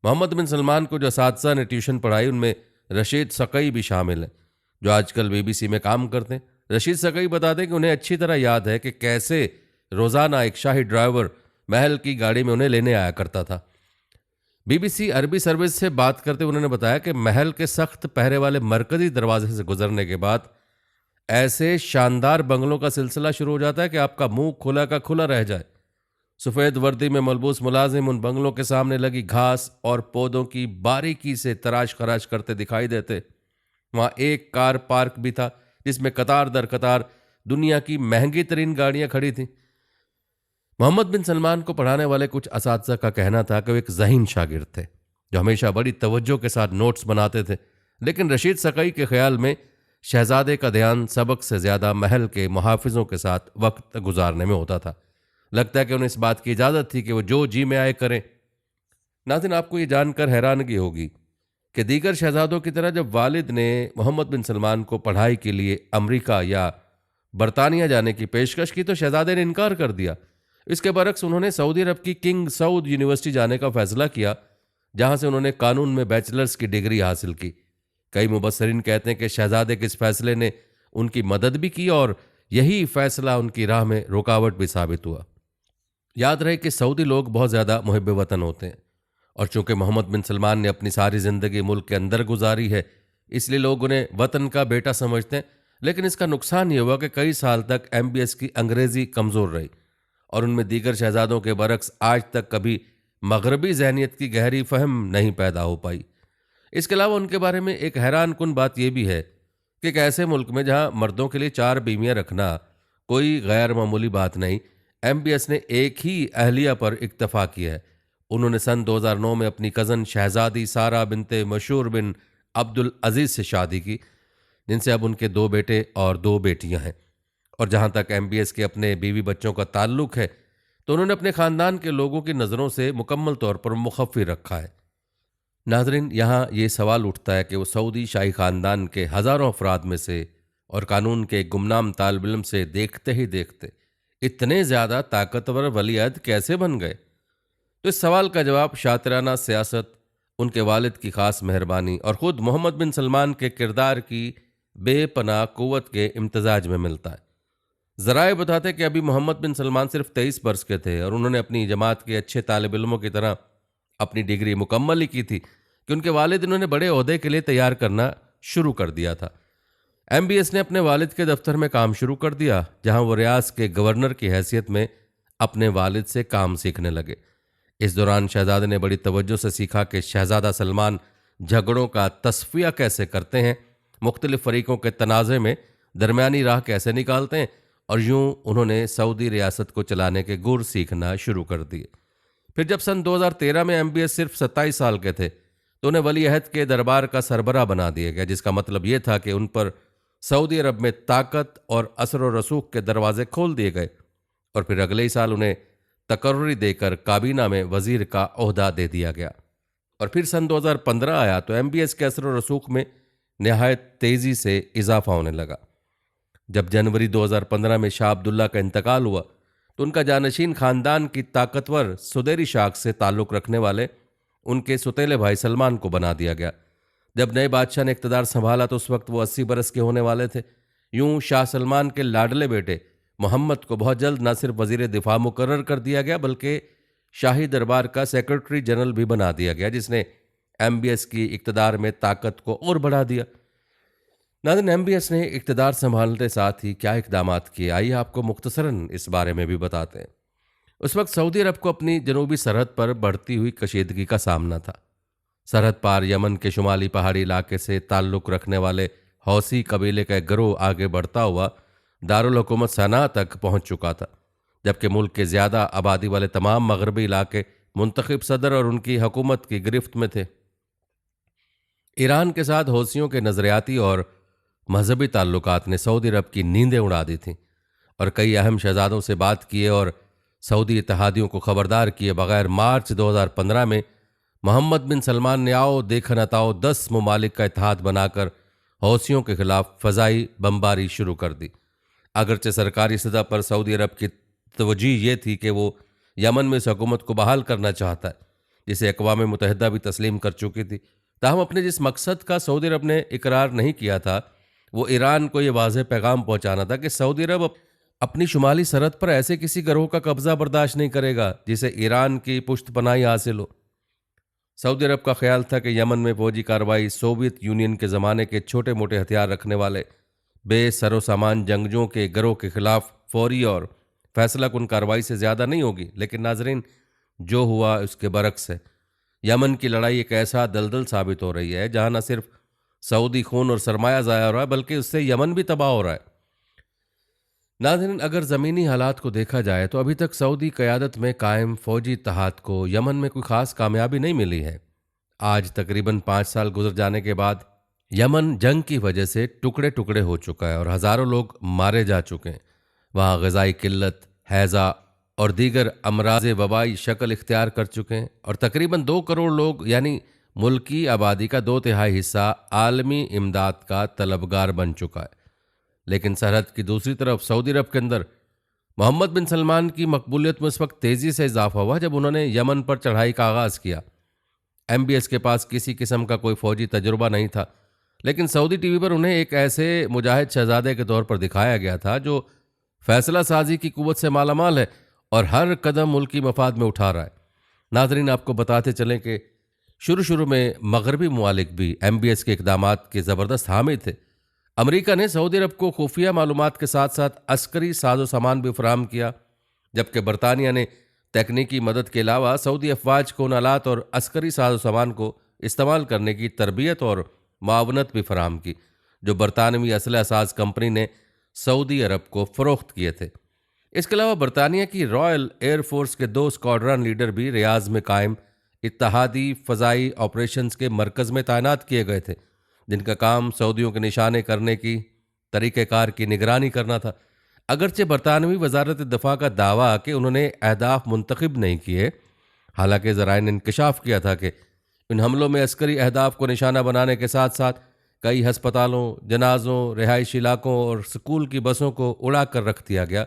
मोहम्मद बिन सलमान को जो असातिज़ा ने ट्यूशन पढ़ाई, उनमें रशीद सकई भी शामिल हैं, जो आजकल बीबीसी में काम करते हैं। रशीद सकई बताते कि उन्हें अच्छी तरह याद है कि कैसे रोज़ाना एक शाही ड्राइवर महल की गाड़ी में उन्हें लेने आया करता था। बीबीसी अरबी सर्विस से बात करते उन्होंने बताया कि महल के सख्त पहरे वाले मरकजी दरवाजे से गुजरने के बाद ऐसे शानदार बंगलों का सिलसिला शुरू हो जाता है कि आपका मुंह खुला का खुला रह जाए। सफ़ेद वर्दी में मलबूस मुलाजिम उन बंगलों के सामने लगी घास और पौधों की बारीकी से तराश खराश करते दिखाई देते। वहाँ एक कार पार्क भी था जिसमें कतार दर कतार दुनिया की महंगी तरीन गाड़ियां खड़ी थीं। मोहम्मद बिन सलमान को पढ़ाने वाले कुछ असातिज़ा का कहना था कि वो एक ज़हीन शागिर्द थे जो हमेशा बड़ी तवज्जो के साथ नोट्स बनाते थे, लेकिन रशीद सकई के ख्याल में शहजादे का ध्यान सबक से ज़्यादा महल के मुहाफिजों के साथ वक्त गुजारने में होता था। लगता है कि उन्हें इस बात की इजाज़त थी कि वो जो जी में आए करें। नाज़रीन, आपको ये जानकर हैरानगी होगी कि दीगर शहजादों की तरह जब वालिद ने मोहम्मद बिन सलमान को पढ़ाई के लिए अमेरिका या बरतानिया जाने की पेशकश की तो शहजादे ने इनकार कर दिया। इसके बरक्स उन्होंने सऊदी अरब की किंग सऊद यूनिवर्सिटी जाने का फैसला किया, जहां से उन्होंने कानून में बैचलर्स की डिग्री हासिल की। कई मुबस्सरीन कहते हैं कि शहजादे के इस फैसले ने उनकी मदद भी की और यही फैसला उनकी राह में रुकावट भी साबित हुआ। याद रहे कि सऊदी लोग बहुत ज़्यादा मुहिब वतन होते हैं, और चूंकि मोहम्मद बिन सलमान ने अपनी सारी ज़िंदगी मुल्क के अंदर गुजारी है, इसलिए लोग उन्हें वतन का बेटा समझते हैं। लेकिन इसका नुकसान ये हुआ कि कई साल तक एमबीएस की अंग्रेज़ी कमज़ोर रही, और उनमें दीगर शहजादों के बरक्स आज तक कभी मगरबी जहनीत की गहरी फहम नहीं पैदा हो पाई। इसके अलावा उनके बारे में एक हैरान कुन बात यह भी है कि एक ऐसे मुल्क में जहां मर्दों के लिए 4 बीवियां रखना कोई गैर मामूली बात नहीं, एमबीएस ने एक ही अहलिया पर इक्तफा किया है। उन्होंने सन 2009 में अपनी कज़न शहजादी सारा बिनते मशहूर बिन अब्दुल अजीज़ से शादी की, जिनसे अब उनके 2 बेटे और 2 बेटियां हैं। और जहां तक एमबीएस के अपने बीवी बच्चों का ताल्लुक है, तो उन्होंने अपने ख़ानदान के लोगों की नज़रों से मुकम्मल तौर पर मुखफ़्फ़ी रखा है। नाज़रीन, यहाँ ये सवाल उठता है कि वो सऊदी शाही ख़ानदान के हज़ारों अफराद में से और कानून के गुमनाम तालिब इल्म से देखते ही देखते इतने ज़्यादा ताकतवर वलीअहद कैसे बन गए? तो इस सवाल का जवाब शातिराना सियासत, उनके वालिद की ख़ास मेहरबानी और ख़ुद मोहम्मद बिन सलमान के किरदार की बेपनाह क़ुव्वत के इम्तजाज में मिलता है। ज़राए बताते कि अभी मोहम्मद बिन सलमान सिर्फ 23 बरस के थे और उन्होंने अपनी जमात के अच्छे तालिब इल्मों की तरह अपनी डिग्री मुकम्मल ही की थी कि उनके वालिद उन्होंने बड़े ओहदे के लिए तैयार करना शुरू कर दिया था। एमबीएस ने अपने वालिद के दफ्तर में काम शुरू कर दिया, जहां वो रियास के गवर्नर की हैसियत में अपने वालिद से काम सीखने लगे। इस दौरान शहजादे ने बड़ी तवज्जो से सीखा कि शहजादा सलमान झगड़ों का तस्फिया कैसे करते हैं, मुख्तलिफ फरीकों के तनाज़े में दरमियानी राह कैसे निकालते हैं, और यूं उन्होंने सऊदी रियासत को चलाने के गुर सीखना शुरू कर दिए। फिर जब सन 2013 में एमबीएस सिर्फ 27 साल के थे तो उन्हें वलीअहद के दरबार का सरबराह बना दिया गया, जिसका मतलब यह था कि उन पर सऊदी अरब में ताकत और असर व रसूख के दरवाजे खोल दिए गए। और फिर अगले ही साल उन्हें तकर्री देकर काबीना में वजीर का ओहदा दे दिया गया। और फिर सन 2015 आया तो एमबीएस के असर व रसूख में नहायत तेज़ी से इजाफा होने लगा। जब जनवरी 2015 में शाह अब्दुल्ला का इंतकाल हुआ तो उनका जानशीन खानदान की ताकतवर सुदेरी शाख से ताल्लुक़ रखने वाले उनके सुतेले भाई सलमान को बना दिया गया। जब नए बादशाह ने इक़्तिदार संभाला तो उस वक्त वो 80 बरस के होने वाले थे। यूं शाह सलमान के लाडले बेटे मोहम्मद को बहुत जल्द न सिर्फ वजीर दिफा मुकर्रर कर दिया गया बल्कि शाही दरबार का सेक्रेटरी जनरल भी बना दिया गया, जिसने MBS की इक़्तिदार में ताकत को और बढ़ा दिया। नाज़रीन, MBS ने इक़्तिदार संभालते साथ ही क्या इक़दामात किए, आइए आपको मुख्तसरन इस बारे में भी बताते हैं। उस वक्त सऊदी अरब को अपनी जनूबी सरहद पर बढ़ती हुई कशीदगी का सामना था। सरहद पार यमन के शुमाली पहाड़ी इलाके से ताल्लुक़ रखने वाले हौसी कबीले का एक गिरोह आगे बढ़ता हुआ दारुल हुकूमत सना तक पहुंच चुका था, जबकि मुल्क के ज़्यादा आबादी वाले तमाम मगरबी इलाके मुंतखब सदर और उनकी हुकूमत की गिरफ्त में थे। ईरान के साथ हौसियों के नज़रियाती और मजहबी ताल्लुकात ने सऊदी अरब की नींदें उड़ा दी थीं और कई अहम शहजादों से बात किए और सऊदी इत्तेहादियों को खबरदार किए बगैर मार्च 2015 में मोहम्मद बिन सलमान ने आओ देखन अताओ 10 ममालिक का इत्तेहाद बनाकर हौसियों के खिलाफ फ़ज़ाई बमबारी शुरू कर दी। अगरचे सरकारी सतह पर सऊदी अरब की तवज्जो ये थी कि वो यमन में इस हुकूमत को बहाल करना चाहता है, जिसे अक़वाम मुत्तहिदा भी तस्लीम कर चुकी थी। ताहम अपने जिस मकसद का सऊदी अरब ने इकरार नहीं किया था वो ईरान को ये वाज़ेह पैगाम पहुंचाना था कि सऊदी अरब अपनी शुमाली सरहद पर ऐसे किसी गिरोह का कब्जा बर्दाश्त नहीं करेगा जिसे ईरान की पुश्तपनाही हासिल हो। सऊदी अरब का ख्याल था कि यमन में फौजी कार्रवाई सोवियत यूनियन के ज़माने के छोटे मोटे हथियार रखने वाले बेसरो सामान जंगजों के गिरोह के खिलाफ फौरी और फैसला कुन कार्रवाई से ज़्यादा नहीं होगी। लेकिन नाजरीन, जो हुआ उसके बरक्स है। यमन की लड़ाई एक ऐसा दलदल साबित हो रही है जहां न सिर्फ सऊदी खून और सरमाया ज़ाया हो रहा है बल्कि उससे यमन भी तबाह हो रहा है। नाज़रीन, अगर ज़मीनी हालात को देखा जाए तो अभी तक सऊदी क़यादत में कायम फ़ौजी इत्तेहाद को यमन में कोई ख़ास कामयाबी नहीं मिली है। आज तकरीबन 5 साल गुजर जाने के बाद यमन जंग की वजह से टुकड़े टुकड़े हो चुका है और हज़ारों लोग मारे जा चुके हैं। वहाँ ग़िज़ाई किल्लत, हैज़ा और दीगर अमराज वबाई शक्ल इख्तियार कर चुके हैं और तकरीबन 2 करोड़ लोग यानी मुल्क की आबादी का 2/3 हिस्सा आलमी इमदाद का तलबगार बन चुका है। लेकिन सरहद की दूसरी तरफ सऊदी अरब के अंदर मोहम्मद बिन सलमान की मकबूलियत में उस वक्त तेज़ी से इजाफा हुआ जब उन्होंने यमन पर चढ़ाई का आगाज़ किया। MBS के पास किसी किस्म का कोई फ़ौजी तजुर्बा नहीं था, लेकिन सऊदी टीवी पर उन्हें एक ऐसे मुजाहिद शहजादे के तौर पर दिखाया गया था जो फैसला साजी की कुव्वत से मालामाल है और हर कदम मुल्क की मफाद में उठा रहा है। नाजरीन, आपको बताते चलें कि शुरू में मगरबी ममालिक भी MBS के इक़दामात के ज़बरदस्त हामी थे। अमेरिका ने सऊदी अरब को खुफिया मालूमात के साथ साथ अस्करी साजो सामान भी फराहम किया, जबकि बरतानिया ने तकनीकी मदद के अलावा सऊदी अफवाज को आलात और अस्करी साजो सामान को इस्तेमाल करने की तरबियत और मावनत भी फराहम की, जो बरतानवी असलह साज कंपनी ने सऊदी अरब को फ़रोख्त किए थे। इसके अलावा बरतानिया की रॉयल एयरफोर्स के 2 स्क्वाड्रन लीडर भी रियाज में कायम इत्तहादी फ़ज़ाई ऑपरेशंस के मरकज़ में तैनात किए गए थे, जिनका काम सऊदियों के निशाने करने की तरीक़ेकार की निगरानी करना था। अगरचे बरतानवी वजारत दिफा का दावा कि उन्होंने अहदाफ मुंतखब नहीं किए, हालांकि ज़राए ने इंकशाफ किया था कि इन हमलों में अस्करी अहदाफ को निशाना बनाने के साथ साथ कई हस्पतालों, जनाजों, रिहायशी इलाकों और स्कूल की बसों को उड़ा कर रख दिया गया।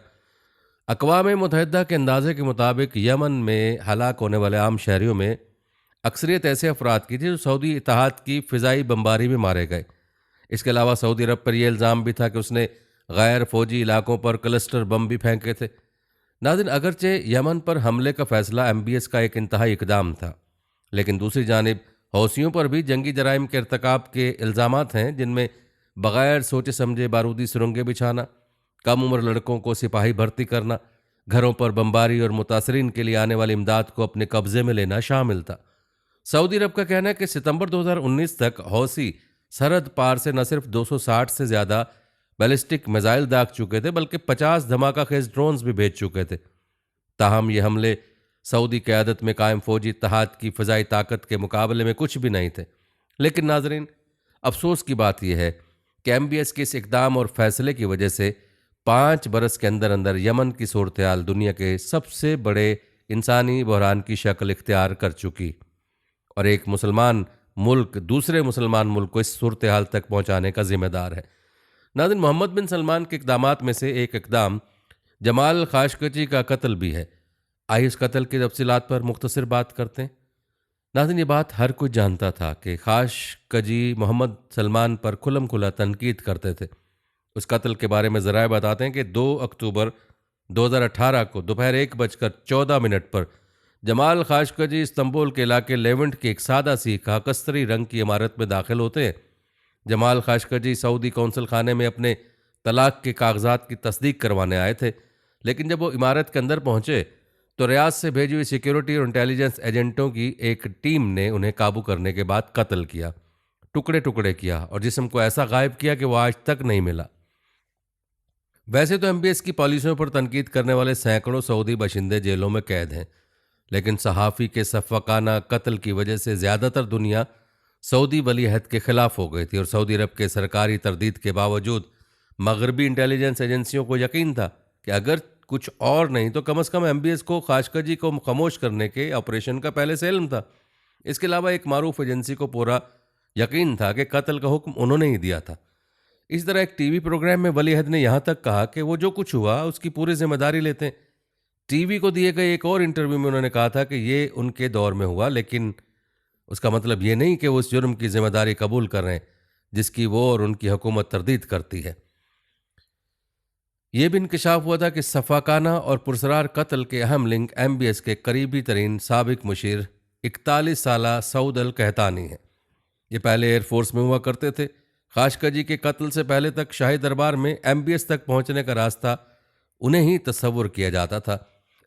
अक़वाम मुत्तहिदा के अंदाजे के मुताबिक यमन में हलाक होने वाले आम शहरियों में अक्सरियत ऐसे अफराद की थी जो सऊदी इत्तेहाद की फ़िज़ाई बमबारी में मारे गए। इसके अलावा सऊदी अरब पर यह इल्ज़ाम भी था कि उसने गैर फ़ौजी इलाकों पर क्लस्टर बम भी फेंके थे। नाज़रीन, अगरचे यमन पर हमले का फ़ैसला MBS का एक इंतहाई इक़दाम था, लेकिन दूसरी जानिब हौसियों पर भी जंगी जराइम के इर्तिकाब के इल्ज़ामात हैं, जिनमें बग़ैर सोचे समझे बारूदी सुरंगें बिछाना, कम उम्र लड़कों को सिपाही भर्ती करना, घरों पर बमबारी और मुतासरीन के लिए आने वाली इमदाद को अपने कब्ज़े में लेना शामिल था। सऊदी अरब का कहना है कि सितंबर 2019 तक हौसी सरहद पार से न सिर्फ 260 से ज़्यादा बैलिस्टिक मिसाइल दाग चुके थे बल्कि 50 धमाका खेज ड्रोन्स भी भेज चुके थे। ताहम ये हमले सऊदी क़यादत में कायम फ़ौजी इत्तेहाद की फ़ज़ाई ताकत के मुकाबले में कुछ भी नहीं थे। लेकिन नाजरीन, अफसोस की बात यह है कि MBS के इस इक़दाम और फैसले की वजह से 5 बरस के अंदर अंदर यमन की सूरत हाल दुनिया के सबसे बड़े इंसानी बहरान की शक्ल इख्तियार कर चुकी और एक मुसलमान मुल्क दूसरे मुसलमान मुल्क को इस सूरत हाल तक पहुँचाने का ज़िम्मेदार है। नाज़रीन, मोहम्मद बिन सलमान के इक़दामात में से एक इक़दाम जमाल खाशकजी का कत्ल भी है। आइए इस कत्ल की तफसीलात पर मुख्तसर बात करते हैं। नाज़रीन, ये बात हर कोई जानता था कि खाशकजी मोहम्मद सलमान पर खुलम खुला तनकीद करते थे। उस कत्ल के बारे में ज़राए बताते हैं कि 2 अक्टूबर 2018 को दोपहर 1:14 पर जमाल खाशकजी इस्तांबुल के इलाके लेवेंट की एक सादा सी खाकस्तरी रंग की इमारत में दाखिल होते हैं। जमाल खाशकजी सऊदी कौंसल खाने में अपने तलाक के कागजात की तस्दीक करवाने आए थे, लेकिन जब वो इमारत के अंदर पहुंचे तो रियाद से भेजी हुई सिक्योरिटी और इंटेलिजेंस एजेंटों की एक टीम ने उन्हें काबू करने के बाद कत्ल किया, टुकड़े टुकड़े किया और जिस्म को ऐसा गायब किया कि वो आज तक नहीं मिला। वैसे तो एमबीएस की पॉलिसियों पर तनकीद करने वाले सैकड़ों सऊदी बाशिंदे जेलों में कैद हैं, लेकिन सहाफ़ी के सफ़ाकाना कत्ल की वजह से ज़्यादातर दुनिया सऊदी वली अहद के खिलाफ हो गई थी और सऊदी अरब के सरकारी तरदीद के बावजूद मगरबी इंटेलिजेंस एजेंसियों को यकीन था कि अगर कुछ और नहीं तो कम अज़ कम एमबीएस को खाशकजी को खामोश करने के ऑपरेशन का पहले से इल्म था। इसके अलावा एक मारूफ एजेंसी को पूरा यकीन था कि कत्ल का हुक्म उन्होंने ही दिया था। इस तरह एक टीवी प्रोग्राम में वली अहद ने यहाँ तक कहा कि वो जो कुछ हुआ उसकी पूरी जिम्मेदारी लेते हैं। टीवी को दिए गए एक और इंटरव्यू में उन्होंने कहा था कि ये उनके दौर में हुआ, लेकिन उसका मतलब ये नहीं कि वो उस जुर्म की जिम्मेदारी कबूल कर रहे हैं जिसकी वो और उनकी हुकूमत तरदीद करती है। यह भी इंकशाफ हुआ था कि सफाकाना और पुरसरार कत्ल के अहम लिंक एमबीएस के करीबी तरीन साबिक मुशीर 41 साला सऊद अल कहतानी है। ये पहले एयरफोर्स में हुआ करते थे। खाशकजी के कत्ल से पहले तक शाही दरबार में एमबीएस तक पहुंचने का रास्ता उन्हें ही तस्वुर किया जाता था।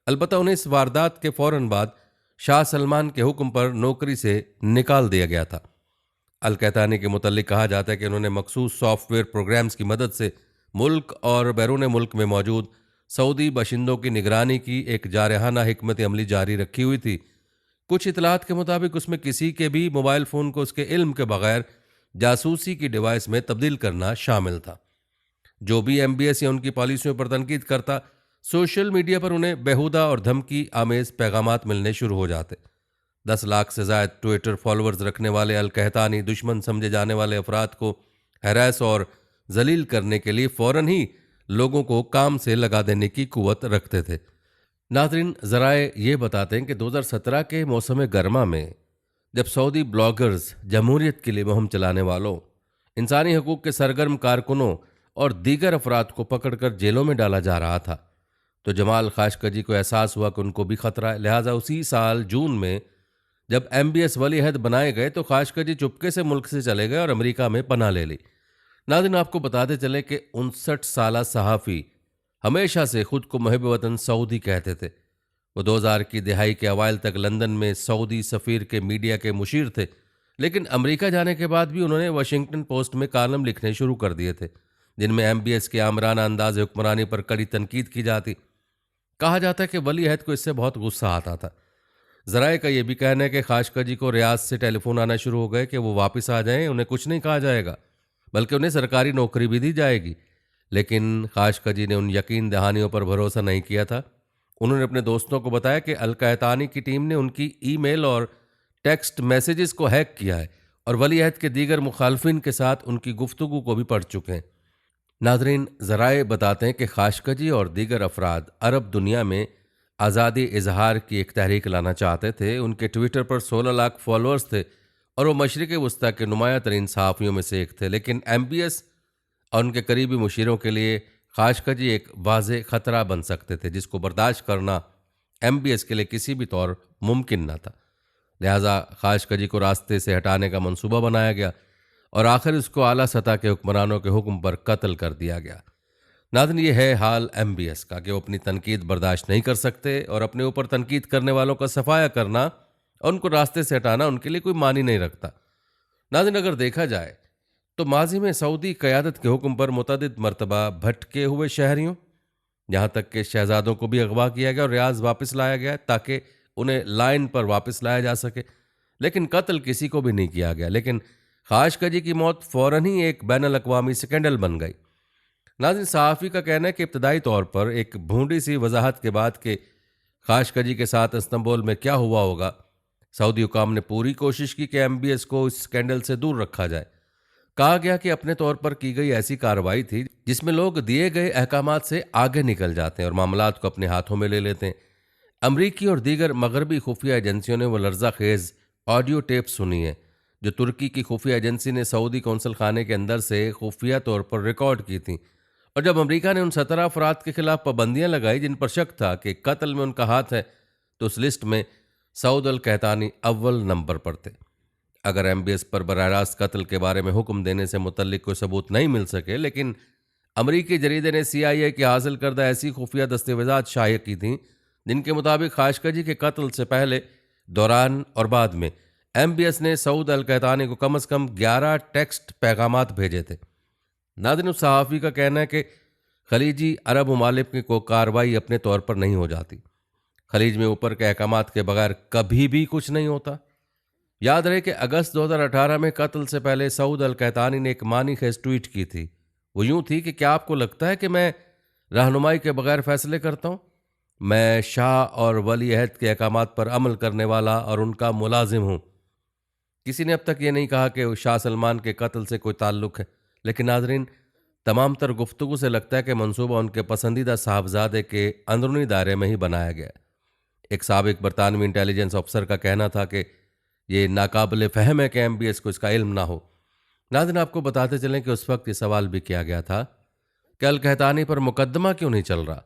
अलबत्ता उन्हें इस वारदात के फौरन बाद शाह सलमान के हुक्म पर नौकरी से निकाल दिया गया था। अल कहतानी के मुतल्लिक कहा जाता है कि उन्होंने मखसूस सॉफ्टवेयर प्रोग्राम्स की मदद से मुल्क और बैरून मुल्क में मौजूद सऊदी बाशिंदों की निगरानी की एक जारहाना हिकमत अमली जारी रखी हुई थी। कुछ इतलात के मुताबिक उसमें किसी के भी मोबाइल फ़ोन को उसके इल्म के बगैर जासूसी की डिवाइस में तब्दील करना शामिल था। जो भी एमबीएस या उनकी पॉलिसियों पर तनकीद करता, सोशल मीडिया पर उन्हें बेहुदा और धमकी आमेज पैगामात मिलने शुरू हो जाते। 10 लाख से ज़ायद ट्विटर फॉलोअर्स रखने वाले अल कहतानी दुश्मन समझे जाने वाले अफराद को हैरास और जलील करने के लिए फ़ौरन ही लोगों को काम से लगा देने की कुव्वत रखते थे। नाज़रीन, ज़राए ये बताते हैं कि 2017 के मौसम गर्मा में जब सऊदी ब्लॉगर्स, जमहूरियत के लिए मुहिम चलाने वालों, इंसानी हकूक़ के सरगर्म कारकुनों और दीगर अफराद को पकड़कर जेलों में डाला जा रहा था, तो जमाल खाशकजी को एहसास हुआ कि उनको भी खतरा है। लिहाजा उसी साल जून में जब एमबीएस वली अहद बनाए गए तो खाशकजी चुपके से मुल्क से चले गए और अमेरिका में पनाह ले ली। नाज़रीन, आपको बताते चले कि 59 साला सहाफ़ी हमेशा से खुद को मुहिब वतन सऊदी कहते थे। वो 2000 की दिहाई के अवाइल तक लंदन में सऊदी सफ़ीर के मीडिया के मुशीर थे, लेकिन अमेरिका जाने के बाद भी उन्होंने वाशिंगटन पोस्ट में कालम लिखने शुरू कर दिए थे जिनमें एमबीएस के आमराना अंदाज हुक्मरानी पर कड़ी तनकीद की जाती। कहा जाता है कि वली अहद को इससे बहुत गुस्सा आता था। ज़राए का यह भी कहना है कि खाशकजी को रियाद से टेलीफोन आना शुरू हो गए कि वो वापस आ जाएं, उन्हें कुछ नहीं कहा जाएगा बल्कि उन्हें सरकारी नौकरी भी दी जाएगी। लेकिन खाशकजी ने उन यकीन दहानियों पर भरोसा नहीं किया था। उन्होंने अपने दोस्तों को बताया कि अल कहतानी की टीम ने उनकी ईमेल और टेक्स्ट मैसेजेस को हैक किया है और वली अहद के दीगर मुखालफिन के साथ उनकी गुफ्तगू को भी पढ़ चुके हैं। नाज़रीन, ज़राए बताते हैं कि खाशकजी और दीगर अफराद अरब दुनिया में आज़ादी इजहार की एक तहरीक लाना चाहते थे। उनके ट्विटर पर 16 लाख फॉलोअर्स थे और वो मशरिक़ वस्ता के नुमाया तरीन सहाफ़ियों में से एक थे। लेकिन एमबीएस और उनके करीबी मुशीरों के लिए खाशकजी एक वाज़े ख़तरा बन सकते थे जिसको बर्दाश्त करना एमबीएस के लिए किसी भी तौर मुमकिन न था। लिहाजा खाशकजी को रास्ते से हटाने का मंसूबा बनाया गया और आखिर उसको आला सतह के हुक्मरानों के हुक्म पर कत्ल कर दिया गया। नाज़रीन, ये है हाल एमबीएस का कि वो अपनी तनकीद बर्दाश्त नहीं कर सकते और अपने ऊपर तनकीद करने वालों का सफाया करना और उनको रास्ते से हटाना उनके लिए कोई मानी नहीं रखता। नाज़रीन, अगर देखा जाए तो माजी में सऊदी क़यादत के हुक्म पर मुतअद्दिद मरतबा भटके हुए शहरियों, यहाँ तक के शहजादों को भी अगवा किया गया और रियाज वापस लाया गया ताकि उन्हें लाइन पर वापस लाया जा सके, लेकिन कत्ल किसी को भी नहीं किया गया। लेकिन खाशकजी की मौत फ़ौरन ही एक बैनुल अक़वामी स्कैंडल बन गई। नाज़रीन, सहाफ़ी का कहना है कि इब्तदाई तौर पर एक भूंडी सी वजाहत के बाद के खाशकजी के साथ इस्तांबुल में क्या हुआ होगा, सऊदी हुकाम ने पूरी कोशिश की कि एमबीएस को इस स्कैंडल से दूर रखा जाए। कहा गया कि अपने तौर पर की गई ऐसी कार्रवाई थी जिसमें लोग दिए गए अहकामात से आगे निकल जाते हैं और मामलात को अपने हाथों में ले लेते हैं। अमरीकी और दीगर मगरबी खुफिया एजेंसियों ने वो लर्जा खेज ऑडियो टेप सुनी है जो तुर्की की खुफिया एजेंसी ने सऊदी कौंसल खाने के अंदर से खुफिया तौर पर रिकॉर्ड की थी। और जब अमेरिका ने उन 17 अफराद के खिलाफ पाबंदियां लगाई जिन पर शक था कि कत्ल में उनका हाथ है, तो उस लिस्ट में सऊद अल कहतानी अव्वल नंबर पर थे। अगर एमबीएस पर बराह रास्त कत्ल के बारे में हुक्म देने से मुतल्लिक कोई सबूत नहीं मिल सके, लेकिन अमरीकी जरीदे ने CIA की हासिल करदा ऐसी खुफिया दस्तावेजात शाये की थीं जिनके मुताबिक खाशकजी के कत्ल से पहले, दौरान और बाद में एमबीएस ने सऊद अल कहतानी को कम से कम 11 टेक्स्ट पैगामात भेजे थे। नाज़रीन, उस सहाफ़ी का कहना है कि खलीजी अरब ममालिक को कार्रवाई अपने तौर पर नहीं हो जाती। खलीज में ऊपर के अहकामात के बगैर कभी भी कुछ नहीं होता। याद रहे कि अगस्त 2018 में कत्ल से पहले सऊद अल कहतानी ने एक मानी खेज ट्वीट की थी। वो यूं थी कि क्या आपको लगता है कि मैं रहनुमाई के बगैर फैसले करता हूं? मैं शाह और वली अहद के अहकामात पर अमल करने वाला और उनका मुलाजिम हूं। किसी ने अब तक ये नहीं कहा कि शाह सलमान के कत्ल से कोई ताल्लुक है, लेकिन नाजरीन, तमाम तर गुफ्तगू से लगता है कि मंसूबा उनके पसंदीदा साहबजादे के अंदरूनी दायरे में ही बनाया गया। एक साबिक बरतानवी इंटेलिजेंस अफसर का कहना था कि ये नाकाबिल फ़हम है कि एमबीएस को इसका इल्म ना हो। नाज़रीन, आपको बताते चलें कि उस वक्त ये सवाल भी किया गया था कि अल कहतानी पर मुकदमा क्यों नहीं चल रहा।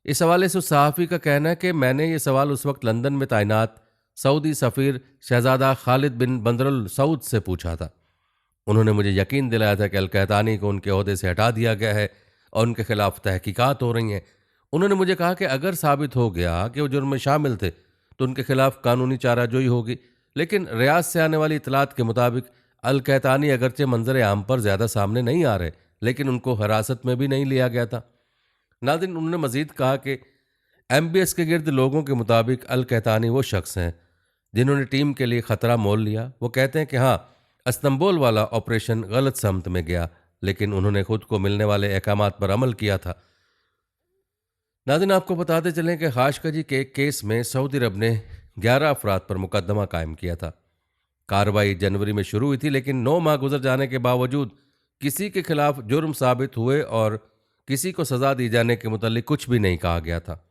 इस हवाले से उस सहाफ़ी का कहना है कि मैंने ये सवाल उस वक्त लंदन में तैनात सऊदी सफ़ीर शहजादा खालिद बिन बंदरुल सऊद से पूछा था। उन्होंने मुझे यकीन दिलाया था कि अल कहतानी को उनके ओहदे से हटा दिया गया है और उनके खिलाफ तहकीकात हो रही हैं। उन्होंने मुझे कहा कि अगर साबित हो गया कि वो जुर्म में शामिल थे तो उनके खिलाफ कानूनी चाराजोई होगी, लेकिन रियाज से आने वाली इतलात के मुताबिक अल कहतानी अगरचे मंजर आम पर ज़्यादा सामने नहीं आ रहे, लेकिन उनको हिरासत में भी नहीं लिया गया था। नाज़रीन, उन्होंने मज़ीद कहा कि एमबीएस के गिर्द लोगों के मुताबिक अल कहतानी वो शख्स हैं जिन्होंने टीम के लिए ख़तरा मोल लिया। वो कहते हैं कि हाँ, इस्तंबुल वाला ऑपरेशन गलत समत में गया, लेकिन उन्होंने खुद को मिलने वाले अहकामात पर अमल किया था। नाज़रीन, आपको बताते चलें कि खाशकजी के केस में सऊदी अरब ने 11 अफराद पर मुकदमा कायम किया था। कार्रवाई जनवरी में शुरू हुई थी, लेकिन 9 माह गुजर जाने के बावजूद किसी के खिलाफ जुर्म साबित हुए और किसी को सज़ा दी जाने के मुतालिक कुछ भी नहीं कहा गया था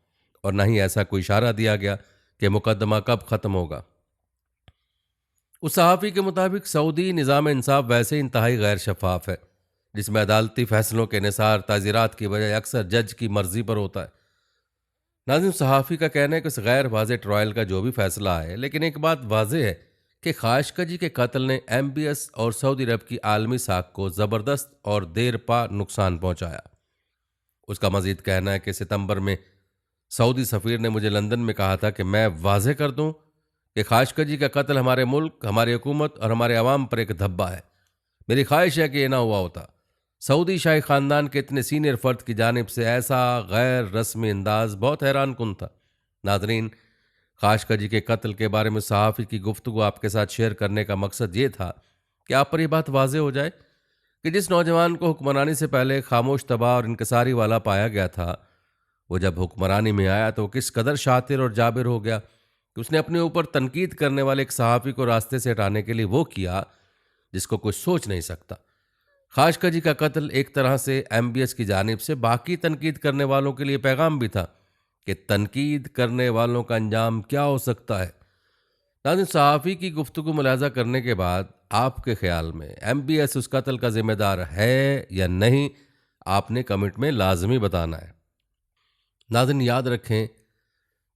और न ही ऐसा कोई इशारा दिया गया कि मुकदमा कब ख़त्म होगा। उस सहाफ़ी के मुताबिक सऊदी निज़ाम इंसाफ वैसे इंतहाई गैर शफाफ है, जिसमें अदालती फैसलों के निसार ताज़ीरात की बजाय अक्सर जज की मर्जी पर होता है। नाज़रीन, सहाफ़ी का कहना है कि इस गैर वाज़े ट्रायल का जो भी फैसला आए, लेकिन एक बात वाज़े है कि खाशकजी के कत्ल ने एमबीएस और सऊदी अरब की आलमी साख को ज़बरदस्त और देरपा नुकसान पहुँचाया। उसका मज़ीद कहना है कि सितंबर में सऊदी सफ़ीर ने मुझे लंदन में कहा था कि मैं वाज़े कर दूँ कि खाशकजी का कत्ल हमारे मुल्क, हमारी हुकूमत और हमारे अवाम पर एक धब्बा है। मेरी ख्वाहिश है कि यह ना हुआ होता। सऊदी शाही ख़ानदान के इतने सीनियर फ़र्द की जानिब से ऐसा गैर रस्मी अंदाज बहुत हैरान कुन था। नाजरीन, खाशकजी के कत्ल के बारे में सहाफ़ी की गुफ्तगू आपके साथ शेयर करने का मकसद ये था कि आप पर यह बात वाज़े हो जाए कि जिस नौजवान को हुक्मरानी से पहले खामोश, तबाह और इनकसारी वाला पाया गया था, वो जब हुक्मरानी में आया तो किस कदर शातिर और जाबिर हो गया कि उसने अपने ऊपर तनकीद करने वाले एक सहाफ़ी को रास्ते से हटाने के लिए वो किया जिसको कोई सोच नहीं सकता। खाशकजी का कत्ल एक तरह से एमबीएस की जानिब से बाकी तनकीद करने वालों के लिए पैगाम भी था कि तनकीद करने वालों का अंजाम क्या हो सकता है। नाज़रीन, सहाफ़ी की गुफ्तगू मुलाज़ा करने के बाद आपके ख्याल में एमबीएस उस कत्ल का जिम्मेदार है या नहीं, आपने कमेंट में लाजमी बताना है। नाज़रीन, याद रखें,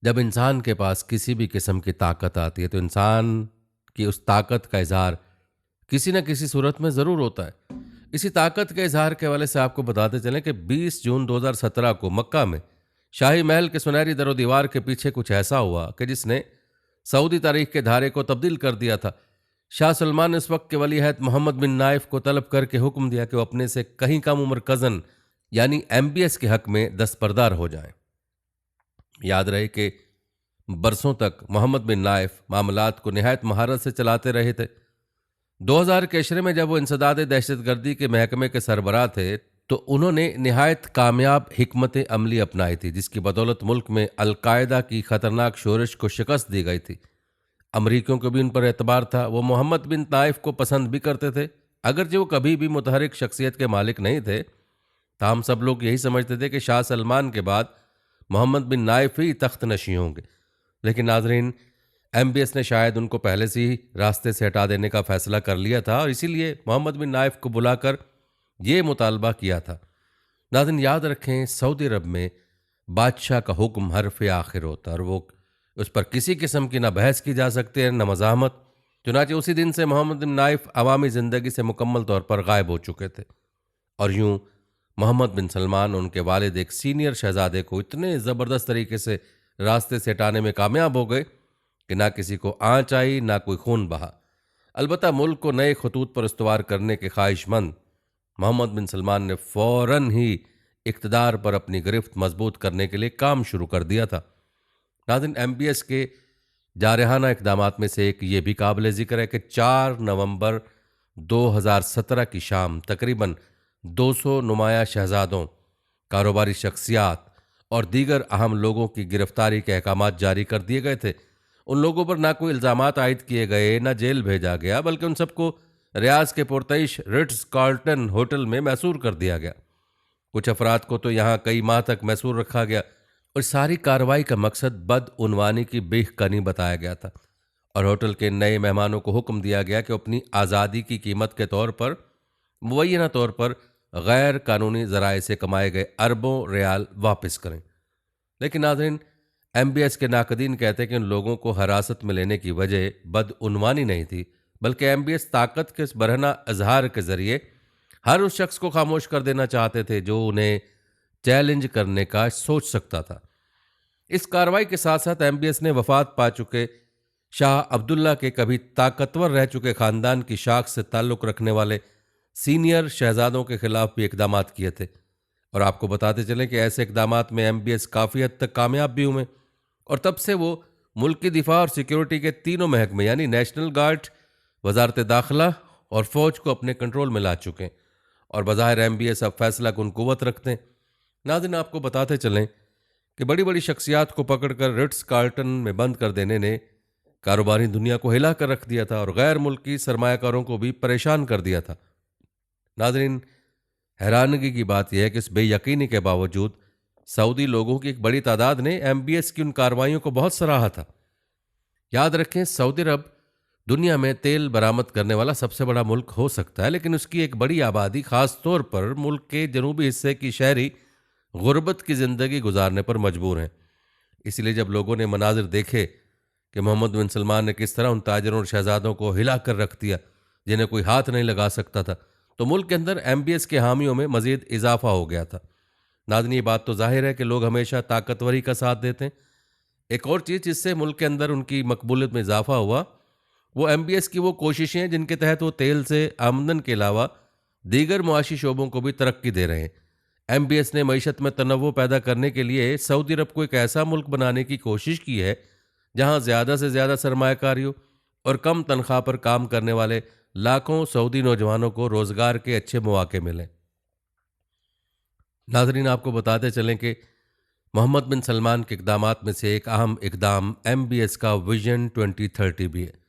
जब इंसान के पास किसी भी किस्म की ताकत आती है तो इंसान की उस ताकत का इजहार किसी न किसी सूरत में ज़रूर होता है। इसी ताकत के इजहार के हवाले से आपको बताते चलें कि 20 जून 2017 को मक्का में शाही महल के सुनहरी दरो दीवार के पीछे कुछ ऐसा हुआ कि जिसने सऊदी तारीख के धारे को तब्दील कर दिया था। शाह सलमान ने इस वक्त के वली अहद मोहम्मद बिन नाइफ को तलब करके हुक्म दिया कि वो अपने से कहीं कम उम्र कज़न यानी एमबीएस के हक में दस्तबरदार हो जाएं। याद रहे कि बरसों तक मोहम्मद बिन नाइफ मामलात को निहायत महारत से चलाते रहे थे। 2000 के अशरे में जब वो इंसदाद दहशतगर्दी के महकमे के सरबराह थे तो उन्होंने निहायत कामयाब हिकमत अमली अपनाई थी, जिसकी बदौलत मुल्क में अलकायदा की ख़तरनाक शोरश को शिकस्त दी गई थी। अमरीकियों को भी उन पर एतबार था। वो मोहम्मद बिन नाइफ को पसंद भी करते थे अगरचे वो कभी भी मुतहरिक शख्सियत के मालिक नहीं थे, ताहम सब लोग यही समझते थे कि शाह सलमान के बाद मोहम्मद बिन नाइफ ही तख्त नशी होंगे। लेकिन नाजरीन, एमबीएस ने शायद उनको पहले से ही रास्ते से हटा देने का फैसला कर लिया था और इसीलिए मोहम्मद बिन नाइफ को बुलाकर ये मुतालबा किया था। नाज़रीन याद रखें, सऊदी अरब में बादशाह का हुक्म हरफ आखिर होता है और वो उस पर किसी किस्म की ना बहस की जा सकती है न मज़ाहमत। चुनांचे उसी दिन से मोहम्मद बिन नाइफ अवामी ज़िंदगी से मुकम्मल तौर पर गायब हो चुके थे और यूं मोहम्मद बिन सलमान उनके वालिद एक सीनियर शहजादे को इतने ज़बरदस्त तरीके से रास्ते से हटाने में कामयाब हो गए कि ना किसी को आँच आई ना कोई खून बहा। अलबत्ता मुल्क को नए खतूत पर इस्तवार करने के ख्वाहिशमंद मोहम्मद बिन सलमान ने फ़ौरन ही इक़्तिदार पर अपनी गिरफ्त मजबूत करने के लिए काम शुरू कर दिया था। नाज़रीन, एमबीएस के जारहाना इक़दामात में से एक ये भी काबिल ज़िक्र है कि 4 नवंबर 2017 की शाम तकरीबन 200 नुमाया शहजादों, कारोबारी शख्सियात और दीगर अहम लोगों की गिरफ्तारी के अहकामात जारी कर दिए गए थे। उन लोगों पर ना कोई इल्ज़ामात आयद किए गए, ना जेल भेजा गया, बल्कि उन सबको रियाज के पुरतइश रिट्स कार्ल्टन होटल में मैसूर कर दिया गया। कुछ अफराद को तो यहाँ कई माह तक मैसूर रखा गया और सारी कार्रवाई का मकसद बदउनवानी की बेखकनी बताया गया था और होटल के नए मेहमानों को हुक्म दिया गया कि अपनी आज़ादी की कीमत के तौर पर मुबैना तौर पर गैर कानूनी ज़राए से कमाए गए अरबों रियाल वापस करें। लेकिन नाज़रीन, एमबीएस के नाकदीन कहते हैं कि उन लोगों को हिरासत में लेने की वजह बदउनवानी नहीं थी, बल्कि एमबीएस ताकत के इस बरहना इजहार के ज़रिए हर उस शख्स को खामोश कर देना चाहते थे जो उन्हें चैलेंज करने का सोच सकता था। इस कार्रवाई के साथ साथ एमबीएस ने वफात पा चुके शाह अब्दुल्ला के कभी ताकतवर रह चुके ख़ानदान की शाख से ताल्लुक़ रखने वाले सीनियर शहजादों के खिलाफ भी इकदामात किए थे और आपको बताते चलें कि ऐसे इकदामात में एमबीएस काफ़ी हद तक कामयाब भी हुए और तब से वो मुल्क की दिफा और सिक्योरिटी के तीनों महकमे यानी नेशनल गार्ड, वजारत दाखिला और फ़ौज को अपने कंट्रोल में ला चुके हैं और बज़ाहिर एमबीएस अब फैसला कुन कुव्वत रखते हैं। नाज़रीन, आपको बताते चलें कि बड़ी बड़ी शख्सियात को पकड़कर रिट्स कार्ल्टन में बंद कर देने ने कारोबारी दुनिया को हिला कर रख दिया था और गैर मुल्की सरमायाकारों को भी परेशान कर दिया था। नाज़रीन, हैरानगी की बात यह है कि इस बेयकीनी के बावजूद सऊदी लोगों की एक बड़ी तादाद ने एमबीएस की उन कार्रवाइयों को बहुत सराहा था। याद रखें, सऊदी अरब दुनिया में तेल बरामद करने वाला सबसे बड़ा मुल्क हो सकता है, लेकिन उसकी एक बड़ी आबादी ख़ास तौर पर मुल्क के जनूबी हिस्से की शहरी गुर्बत की ज़िंदगी गुजारने पर मजबूर हैं। इसलिए जब लोगों ने मनाजिर देखे कि मोहम्मद बिन सलमान ने किस तरह उन ताजरों और शहजादों को हिला कर रख दिया जिन्हें कोई हाथ नहीं लगा सकता था, तो मुल्क के अंदर एमबीएस के हामियों में मजीद इजाफा हो गया था। नाज़रीन, ये बात तो जाहिर है कि लोग हमेशा ताकतवरी का साथ देते हैं। एक और चीज़ जिससे मुल्क के अंदर उनकी मकबूलियत में इजाफा हुआ वो एमबीएस की वो कोशिशें हैं जिनके तहत वो तेल से आमदन के अलावा दीगर मुआशी शोबों को भी तरक्की दे रहे हैं। एमबीएस ने मईशत में तनव्वु पैदा करने के लिए सऊदी अरब को एक ऐसा मुल्क बनाने की कोशिश की है जहां ज़्यादा से ज़्यादा सरमायाकारी हो और कम तनख्वाह पर काम करने वाले लाखों सऊदी नौजवानों को रोज़गार के अच्छे मौके मिलें। नाज़रीन, आपको बताते चलें कि मोहम्मद बिन सलमान के इक़दामात में से एक अहम इक़दाम एमबीएस का विजन 2030 भी है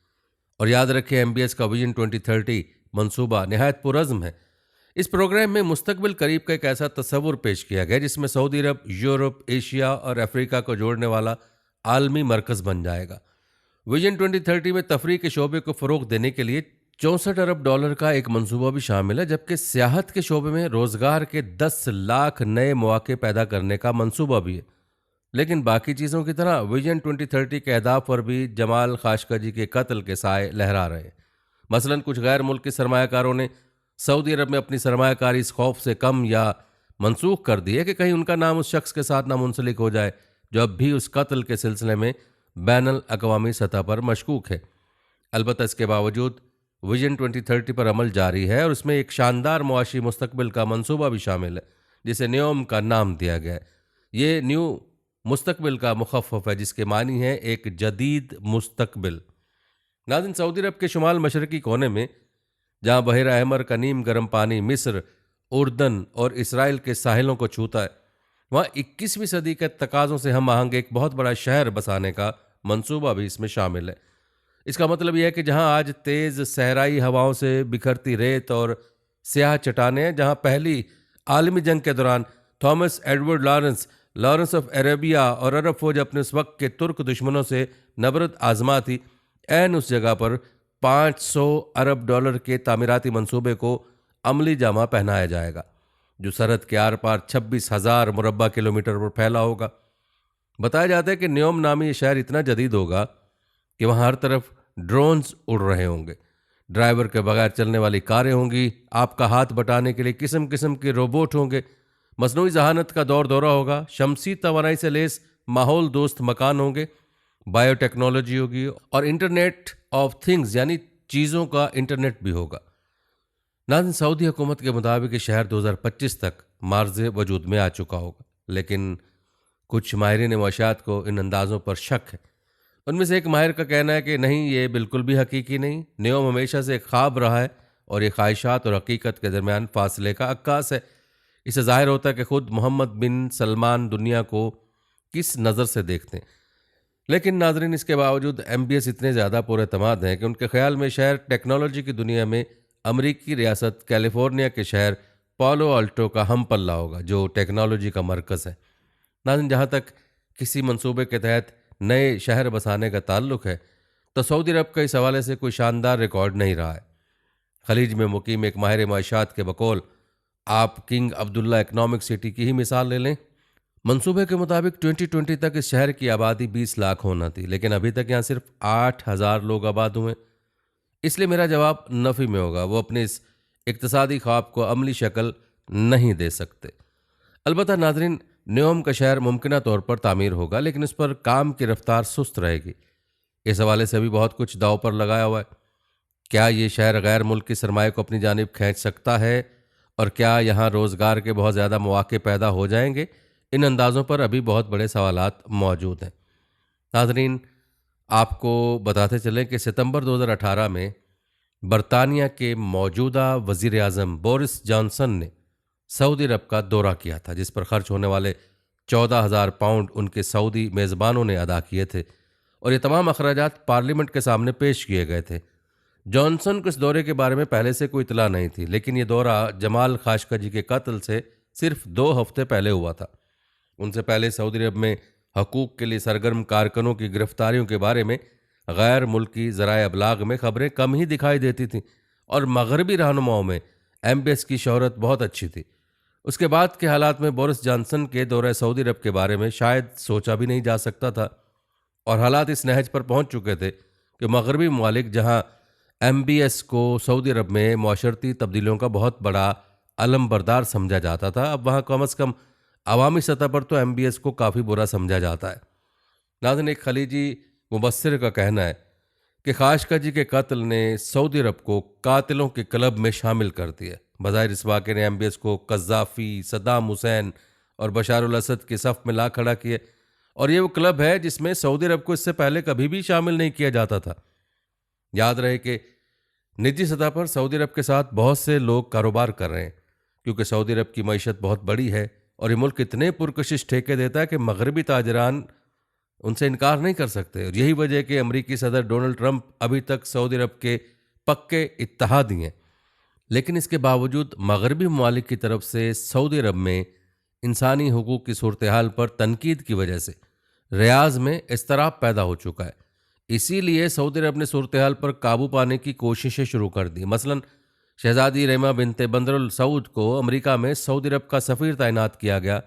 और याद रखें, एमबीएस का विजन 2030 मंसूबा नहायत पुरज़्म है। इस प्रोग्राम में मुस्तकबिल करीब का एक ऐसा तस्वुर पेश किया गया जिसमें सऊदी अरब यूरोप, एशिया और अफ्रीका को जोड़ने वाला आलमी मरकज़ बन जाएगा। विजन 2030 में तफरीह के शोबे को फ़रोग़ देने के लिए 64 अरब डॉलर का एक मंसूबा भी शामिल है, जबकि सियाहत के शोबे में रोज़गार के 10 लाख नए मौके पैदा करने का मंसूबा भी है। लेकिन बाकी चीज़ों की तरह विजन 2030 के अहदाफ पर भी जमाल खाशकजी के कत्ल के साए लहरा रहे हैं। मसलन कुछ गैर मुल्की सरमायाकारों ने सऊदी अरब में अपनी सरमायाकारी इस खौफ से कम या मनसूख कर दी है कि कहीं उनका नाम उस शख्स के साथ ना मुंसलिक हो जाए जो अब भी उस कत्ल के सिलसिले में बैनुल अक़वामी सतह पर मशकूक है। अलबत्ता इसके बावजूद विजन 2030 पर अमल जारी है और उसमें एक शानदार मुआशी मुस्तकबिल का मंसूबा भी शामिल है जिसे न्योम का नाम दिया गया है। ये न्यू मुस्तकबिल का मुखफ़फ़ है जिसके मानी है एक जदीद मुस्तकबिल। नाज़रीन, सऊदी अरब के शुमाल मशरकी कोने में जहाँ बहरा अहमर का नीम गर्म पानी मिस्र, उर्दन और इसराइल के साहिलों को छूता है, वहाँ 21वीं सदी के तकाज़ों से हम आहंग एक बहुत बड़ा शहर बसाने का मंसूबा भी इसमें शामिल है। इसका मतलब यह है कि जहां आज तेज सहराई हवाओं से बिखरती रेत और स्याह चट्टानें हैं, जहां पहली आलमी जंग के दौरान Thomas Edward Lawrence Lawrence of Arabia और अरब फौज अपने उस वक्त के तुर्क दुश्मनों से नबरद आजमा थी, ऐन उस जगह पर 500 अरब डॉलर के तामीराती मंसूबे को अमली जामा पहनाया जाएगा, जो सरहद के आर पार 26,000 मुरब्बा किलोमीटर पर फैला होगा। बताया जाता है कि न्योम नामी ये शहर इतना जदीद होगा कि वहाँ हर तरफ ड्रोन्स उड़ रहे होंगे, ड्राइवर के बगैर चलने वाली कारें होंगी, आपका हाथ बटाने के लिए किस्म किस्म के रोबोट होंगे, मसनूई जहानत का दौर दौरा होगा, शमसी तवानाई से लेस माहौल दोस्त मकान होंगे, बायोटेक्नोलॉजी होगी और इंटरनेट ऑफ थिंग्स यानी चीज़ों का इंटरनेट भी होगा। नाज़रीन, सऊदी हुकूमत के मुताबिक शहर 2025 तक मार्ज वजूद में आ चुका होगा, लेकिन कुछ माहिरीन मौशियात को इन अंदाज़ों पर शक है। उनमें से एक माहिर का कहना है कि नहीं, ये बिल्कुल भी हकीकी नहीं, न्योम हमेशा से एक ख्वाब रहा है और ये ख्वाहिशात और हकीकत के दरमियान फासले का अक्कास है। इससे जाहिर होता है कि खुद मोहम्मद बिन सलमान दुनिया को किस नज़र से देखते हैं। लेकिन नाजरीन, इसके बावजूद MBS इतने ज़्यादा पुरएतमाद हैं कि उनके ख्याल में शहर टेक्नोलॉजी की दुनिया में अमरीकी रियासत कैलिफोर्निया के शहर पालो अल्टो का हम पल्ला होगा, जो टेक्नोलॉजी का मरकज़ है। नाज़रीन, जहाँ तक किसी मंसूबे के तहत नए शहर बसाने का ताल्लुक़ है, तो सऊदी अरब का इस हवाले से कोई शानदार रिकॉर्ड नहीं रहा है। खलीज में मुकीम एक माहिर माशियात के बकौल आप किंग अब्दुल्ला इकनॉमिक सिटी की ही मिसाल ले लें। मंसूबे के मुताबिक 2020 तक इस शहर की आबादी 20 लाख होना थी, लेकिन अभी तक यहाँ सिर्फ 8,000 लोग आबाद हुए। इसलिए मेरा जवाब नफ़ी में होगा, वो अपने इस इक्तसादी ख्वाब को अमली शक्ल नहीं दे सकते। अलबत्ता नाजरीन, न्योम का शहर मुमकिन तौर पर तामीर होगा, लेकिन इस पर काम की रफ्तार सुस्त रहेगी। इस हवाले से अभी बहुत कुछ दाव पर लगाया हुआ है। क्या ये शहर गैर मुल्क की सरमाए को अपनी जानिब खींच सकता है, और क्या यहाँ रोज़गार के बहुत ज़्यादा मौके पैदा हो जाएंगे? इन अंदाज़ों पर अभी बहुत बड़े सवालात मौजूद हैं। नाज़रीन, आपको बताते चलें कि सितंबर 2018 में बरतानिया के मौजूदा वज़ीर आज़म बोरिस जॉनसन ने सऊदी अरब का दौरा किया था, जिस पर खर्च होने वाले 14,000 पाउंड उनके सऊदी मेज़बानों ने अदा किए थे और ये तमाम अखराजात पार्लियामेंट के सामने पेश किए गए थे। जॉनसन को इस दौरे के बारे में पहले से कोई इतला नहीं थी, लेकिन ये दौरा जमाल खाशकजी के कत्ल से सिर्फ 2 हफ्ते पहले हुआ था। उनसे पहले सऊदी अरब में हकूक़ के लिए सरगर्म कारकुनों की गिरफ्तारियों के बारे में गैर मुल्की ज़राए अबलाग में खबरें कम ही दिखाई देती थीं और मगरबी रहनुमाओं में MBS की शोहरत बहुत अच्छी थी। उसके बाद के हालात में बोरिस जॉनसन के दौरे सऊदी अरब के बारे में शायद सोचा भी नहीं जा सकता था, और हालात इस नहज पर पहुंच चुके थे कि मगरबी ममालिक जहां MBS को सऊदी अरब में माशरती तब्दीलियों का बहुत बड़ा अलमबरदार समझा जाता था, अब वहाँ कम अज़ कम अवामी सतह पर तो MBS को काफ़ी बुरा समझा जाता है। नाज़रीन, एक खलीजी मुबस्सिर का कहना है कि खाशकजी के कत्ल ने सऊदी अरब को कातिलों के क्लब में शामिल कर दिया। बज़ाहिर इस वाक़े ने MBS को कज़्ज़ाफ़ी, सद्दाम हुसैन और बशारुल असद के सफ़ में ला खड़ा किया, और ये वो क्लब है जिसमें सऊदी अरब को इससे पहले कभी भी शामिल नहीं किया जाता था। याद रहे कि निजी सतह पर सऊदी अरब के साथ बहुत से लोग कारोबार कर रहे हैं, क्योंकि सऊदी अरब की मईशत बहुत बड़ी है और ये मुल्क इतने पुरकशिश ठेके देता है कि मगरबी ताजरान उनसे इनकार नहीं कर सकते। और यही वजह है कि अमरीकी सदर डोनाल्ड ट्रंप अभी तक सऊदी अरब के पक्के इत्तेहादी हैं। लेकिन इसके बावजूद मगरबी ममालिक की तरफ से सऊदी अरब में इंसानी हुकूक की सूरत हाल पर तनकीद की वजह से रियाज में इस्तराब पैदा हो चुका है। इसीलिए सऊदी अरब ने सूरत हाल पर काबू पाने की कोशिशें शुरू कर दी। मसलन शहजादी रेमा बिनते बंदरुल सऊद को अमेरिका में सऊदी अरब का सफ़ीर तैनात किया गया,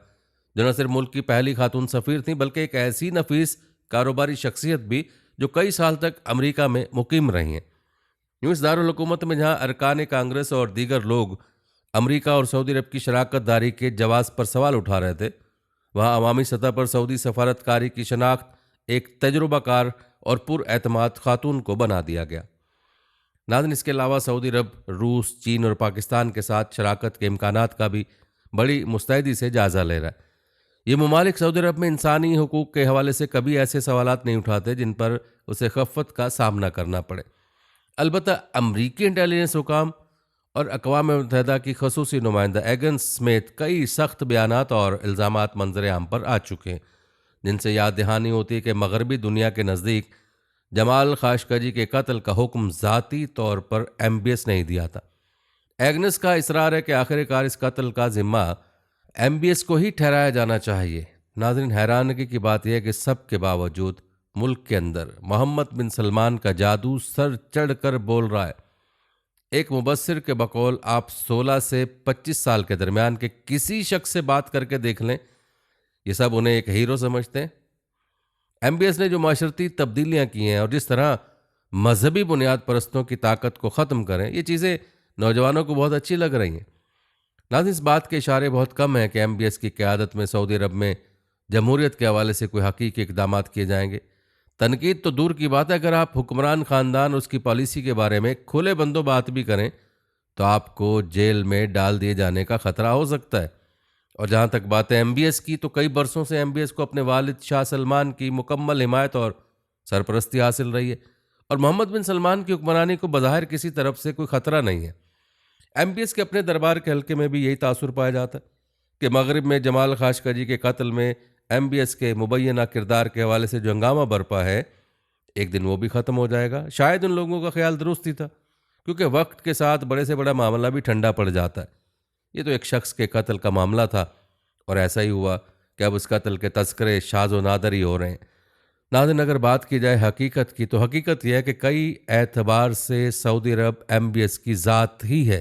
जो न सिर्फ मुल्क की पहली खातून सफ़ीर थी, बल्कि एक ऐसी नफीस कारोबारी शख्सियत भी जो कई साल तक अमेरिका में मुकीम रही हैं। यूँ इस दारुल हुकूमत में जहाँ अरकान कांग्रेस और दीगर लोग अमेरिका और सऊदी अरब की शराकत दारी के जवाज़ पर सवाल उठा रहे थे, वहाँ अवामी सतह पर सऊदी सफारतकारी की शनाख्त एक तजुर्बाकार और पुरएतमाद खातून को बना दिया गया। नाज़रीन, इसके अलावा सऊदी अरब रूस, चीन और पाकिस्तान के साथ शराकत के इम्कानात का भी बड़ी मुस्तैदी से जायज़ा ले रहा है। ये ममालिक सऊदी अरब में इंसानी हुकूक के हवाले से कभी ऐसे सवालात नहीं उठाते जिन पर उसे खफ़त का सामना करना पड़े। अलबत्ता अमरीकी इंटेलिजेंस हुकाम और अक़वाम मुत्तहिदा की खसूसी नुमाइंदा एगन स्मिथ कई सख्त बयानात और इल्ज़ामात मंजर आम पर आ चुके हैं, जिनसे याद दहानी होती है कि मगरबी दुनिया के नज़दीक जमाल खाशकजी के कत्ल का हुक्म ज़ाती तौर पर एमबीएस ने ही दिया था। एग्नेस का इसरार है कि आखिरकार इस कत्ल का जिम्मा एमबीएस को ही ठहराया जाना चाहिए। नाज़रीन, हैरानगी की बात यह है कि सब के बावजूद मुल्क के अंदर मोहम्मद बिन सलमान का जादू सर चढ़कर बोल रहा है। एक मुबस्सिर के बकौल आप 16 से 25 साल के दरमियान के किसी शख्स से बात करके देख लें, ये सब उन्हें एक हीरो समझते हैं। एमबीएस ने जो माशरती तब्दीलियां की हैं और जिस तरह मजहबी बुनियाद परस्तों की ताकत को ख़त्म करें, ये चीज़ें नौजवानों को बहुत अच्छी लग रही हैं। नाज़रीन, इस बात के इशारे बहुत कम हैं कि एमबीएस की क़यादत में सऊदी अरब में जमहूरियत के हवाले से कोई हकीकी इक़दाम किए जाएंगे। तनकीद तो दूर की बात है, अगर आप हुक्मरान ख़ानदान उसकी पॉलिसी के बारे में खुले बंदो बात भी करें तो आपको जेल में डाल दिए जाने का ख़तरा हो सकता है। और जहाँ तक बात है एमबीएस की, तो कई बरसों से एमबीएस को अपने वालिद शाह सलमान की मुकम्मल हिमायत और सरपरस्ती हासिल रही है और मोहम्मद बिन सलमान की हुक्मरानी को बज़ाहिर किसी तरफ से कोई ख़तरा नहीं है। एमबीएस के अपने दरबार के हल्के में भी यही तासुर पाया जाता है कि मगरिब में जमाल खाशकजी के कत्ल में एमबीएस के मुबैना किरदार के हवाले से जो हंगामा बरपा है, एक दिन वो भी ख़त्म हो जाएगा। शायद उन लोगों का ख्याल दुरुस्त ही था, क्योंकि वक्त के साथ बड़े से बड़ा मामला भी ठंडा पड़ जाता है। ये तो एक शख्स के कत्ल का मामला था और ऐसा ही हुआ कि अब उस कत्ल के तस्करे शाज व नादर ही हो रहे हैं। नाज़रीन, अगर बात की जाए हकीकत की, तो हकीकत यह है कि कई एतबार से सऊदी अरब एमबीएस की ज़ात ही है।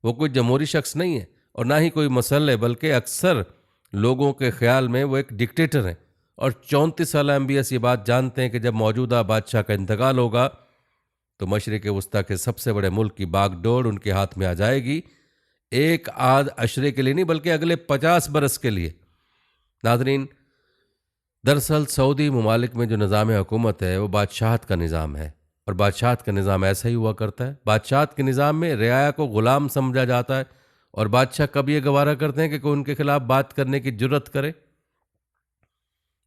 वो कोई जमहूरी शख्स नहीं है और ना ही कोई मसल्ह है, बल्कि अक्सर लोगों के ख्याल में वो एक डिक्टेटर हैं। और 34 साल एमबीएस ये बात जानते हैं कि जब मौजूदा बादशाह का इंतकाल होगा तो मशरिक़ वस्ता के सबसे बड़े मुल्क की बागडोर उनके हाथ में आ जाएगी, एक आध अशरे के लिए नहीं बल्कि अगले 50 बरस के लिए। नाज़रीन, दरअसल सऊदी ममालिक में जो निज़ाम हुकूमत है वो बादशाहत का निज़ाम है और बादशाहत का निज़ाम ऐसा ही हुआ करता है। बादशाहत के निज़ाम में रियाया को ग़ुलाम समझा जाता है और बादशाह कब ये गवारा करते हैं कि कोई उनके खिलाफ बात करने की जुर्रत करे।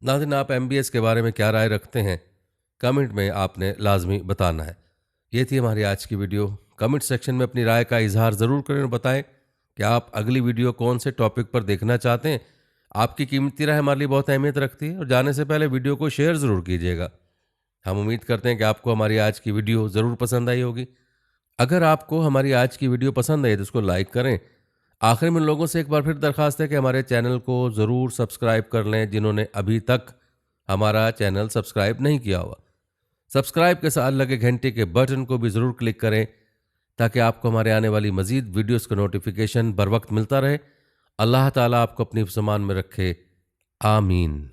नाज़रीन, आप एमबीएस के बारे में क्या राय रखते हैं, कमेंट में आपने लाजमी बताना है। ये थी हमारी आज की वीडियो। कमेंट सेक्शन में अपनी राय का इजहार ज़रूर करें और बताएं कि आप अगली वीडियो कौन से टॉपिक पर देखना चाहते हैं। आपकी कीमती राय हमारे लिए बहुत अहमियत रखती है और जाने से पहले वीडियो को शेयर ज़रूर कीजिएगा। हम उम्मीद करते हैं कि आपको हमारी आज की वीडियो ज़रूर पसंद आई होगी। अगर आपको हमारी आज की वीडियो पसंद आई तो उसको लाइक करें। आखिर में लोगों से एक बार फिर दरख्वास्त है कि हमारे चैनल को ज़रूर सब्सक्राइब कर लें, जिन्होंने अभी तक हमारा चैनल सब्सक्राइब नहीं किया हुआ। सब्सक्राइब के साथ लगे घंटे के बटन को भी ज़रूर क्लिक करें ताकि आपको हमारे आने वाली मज़ीद वीडियोज़ का नोटिफिकेशन बर वक्त मिलता रहे। अल्लाह ताला आपको अपनी फ़मान में रखे। आमीन।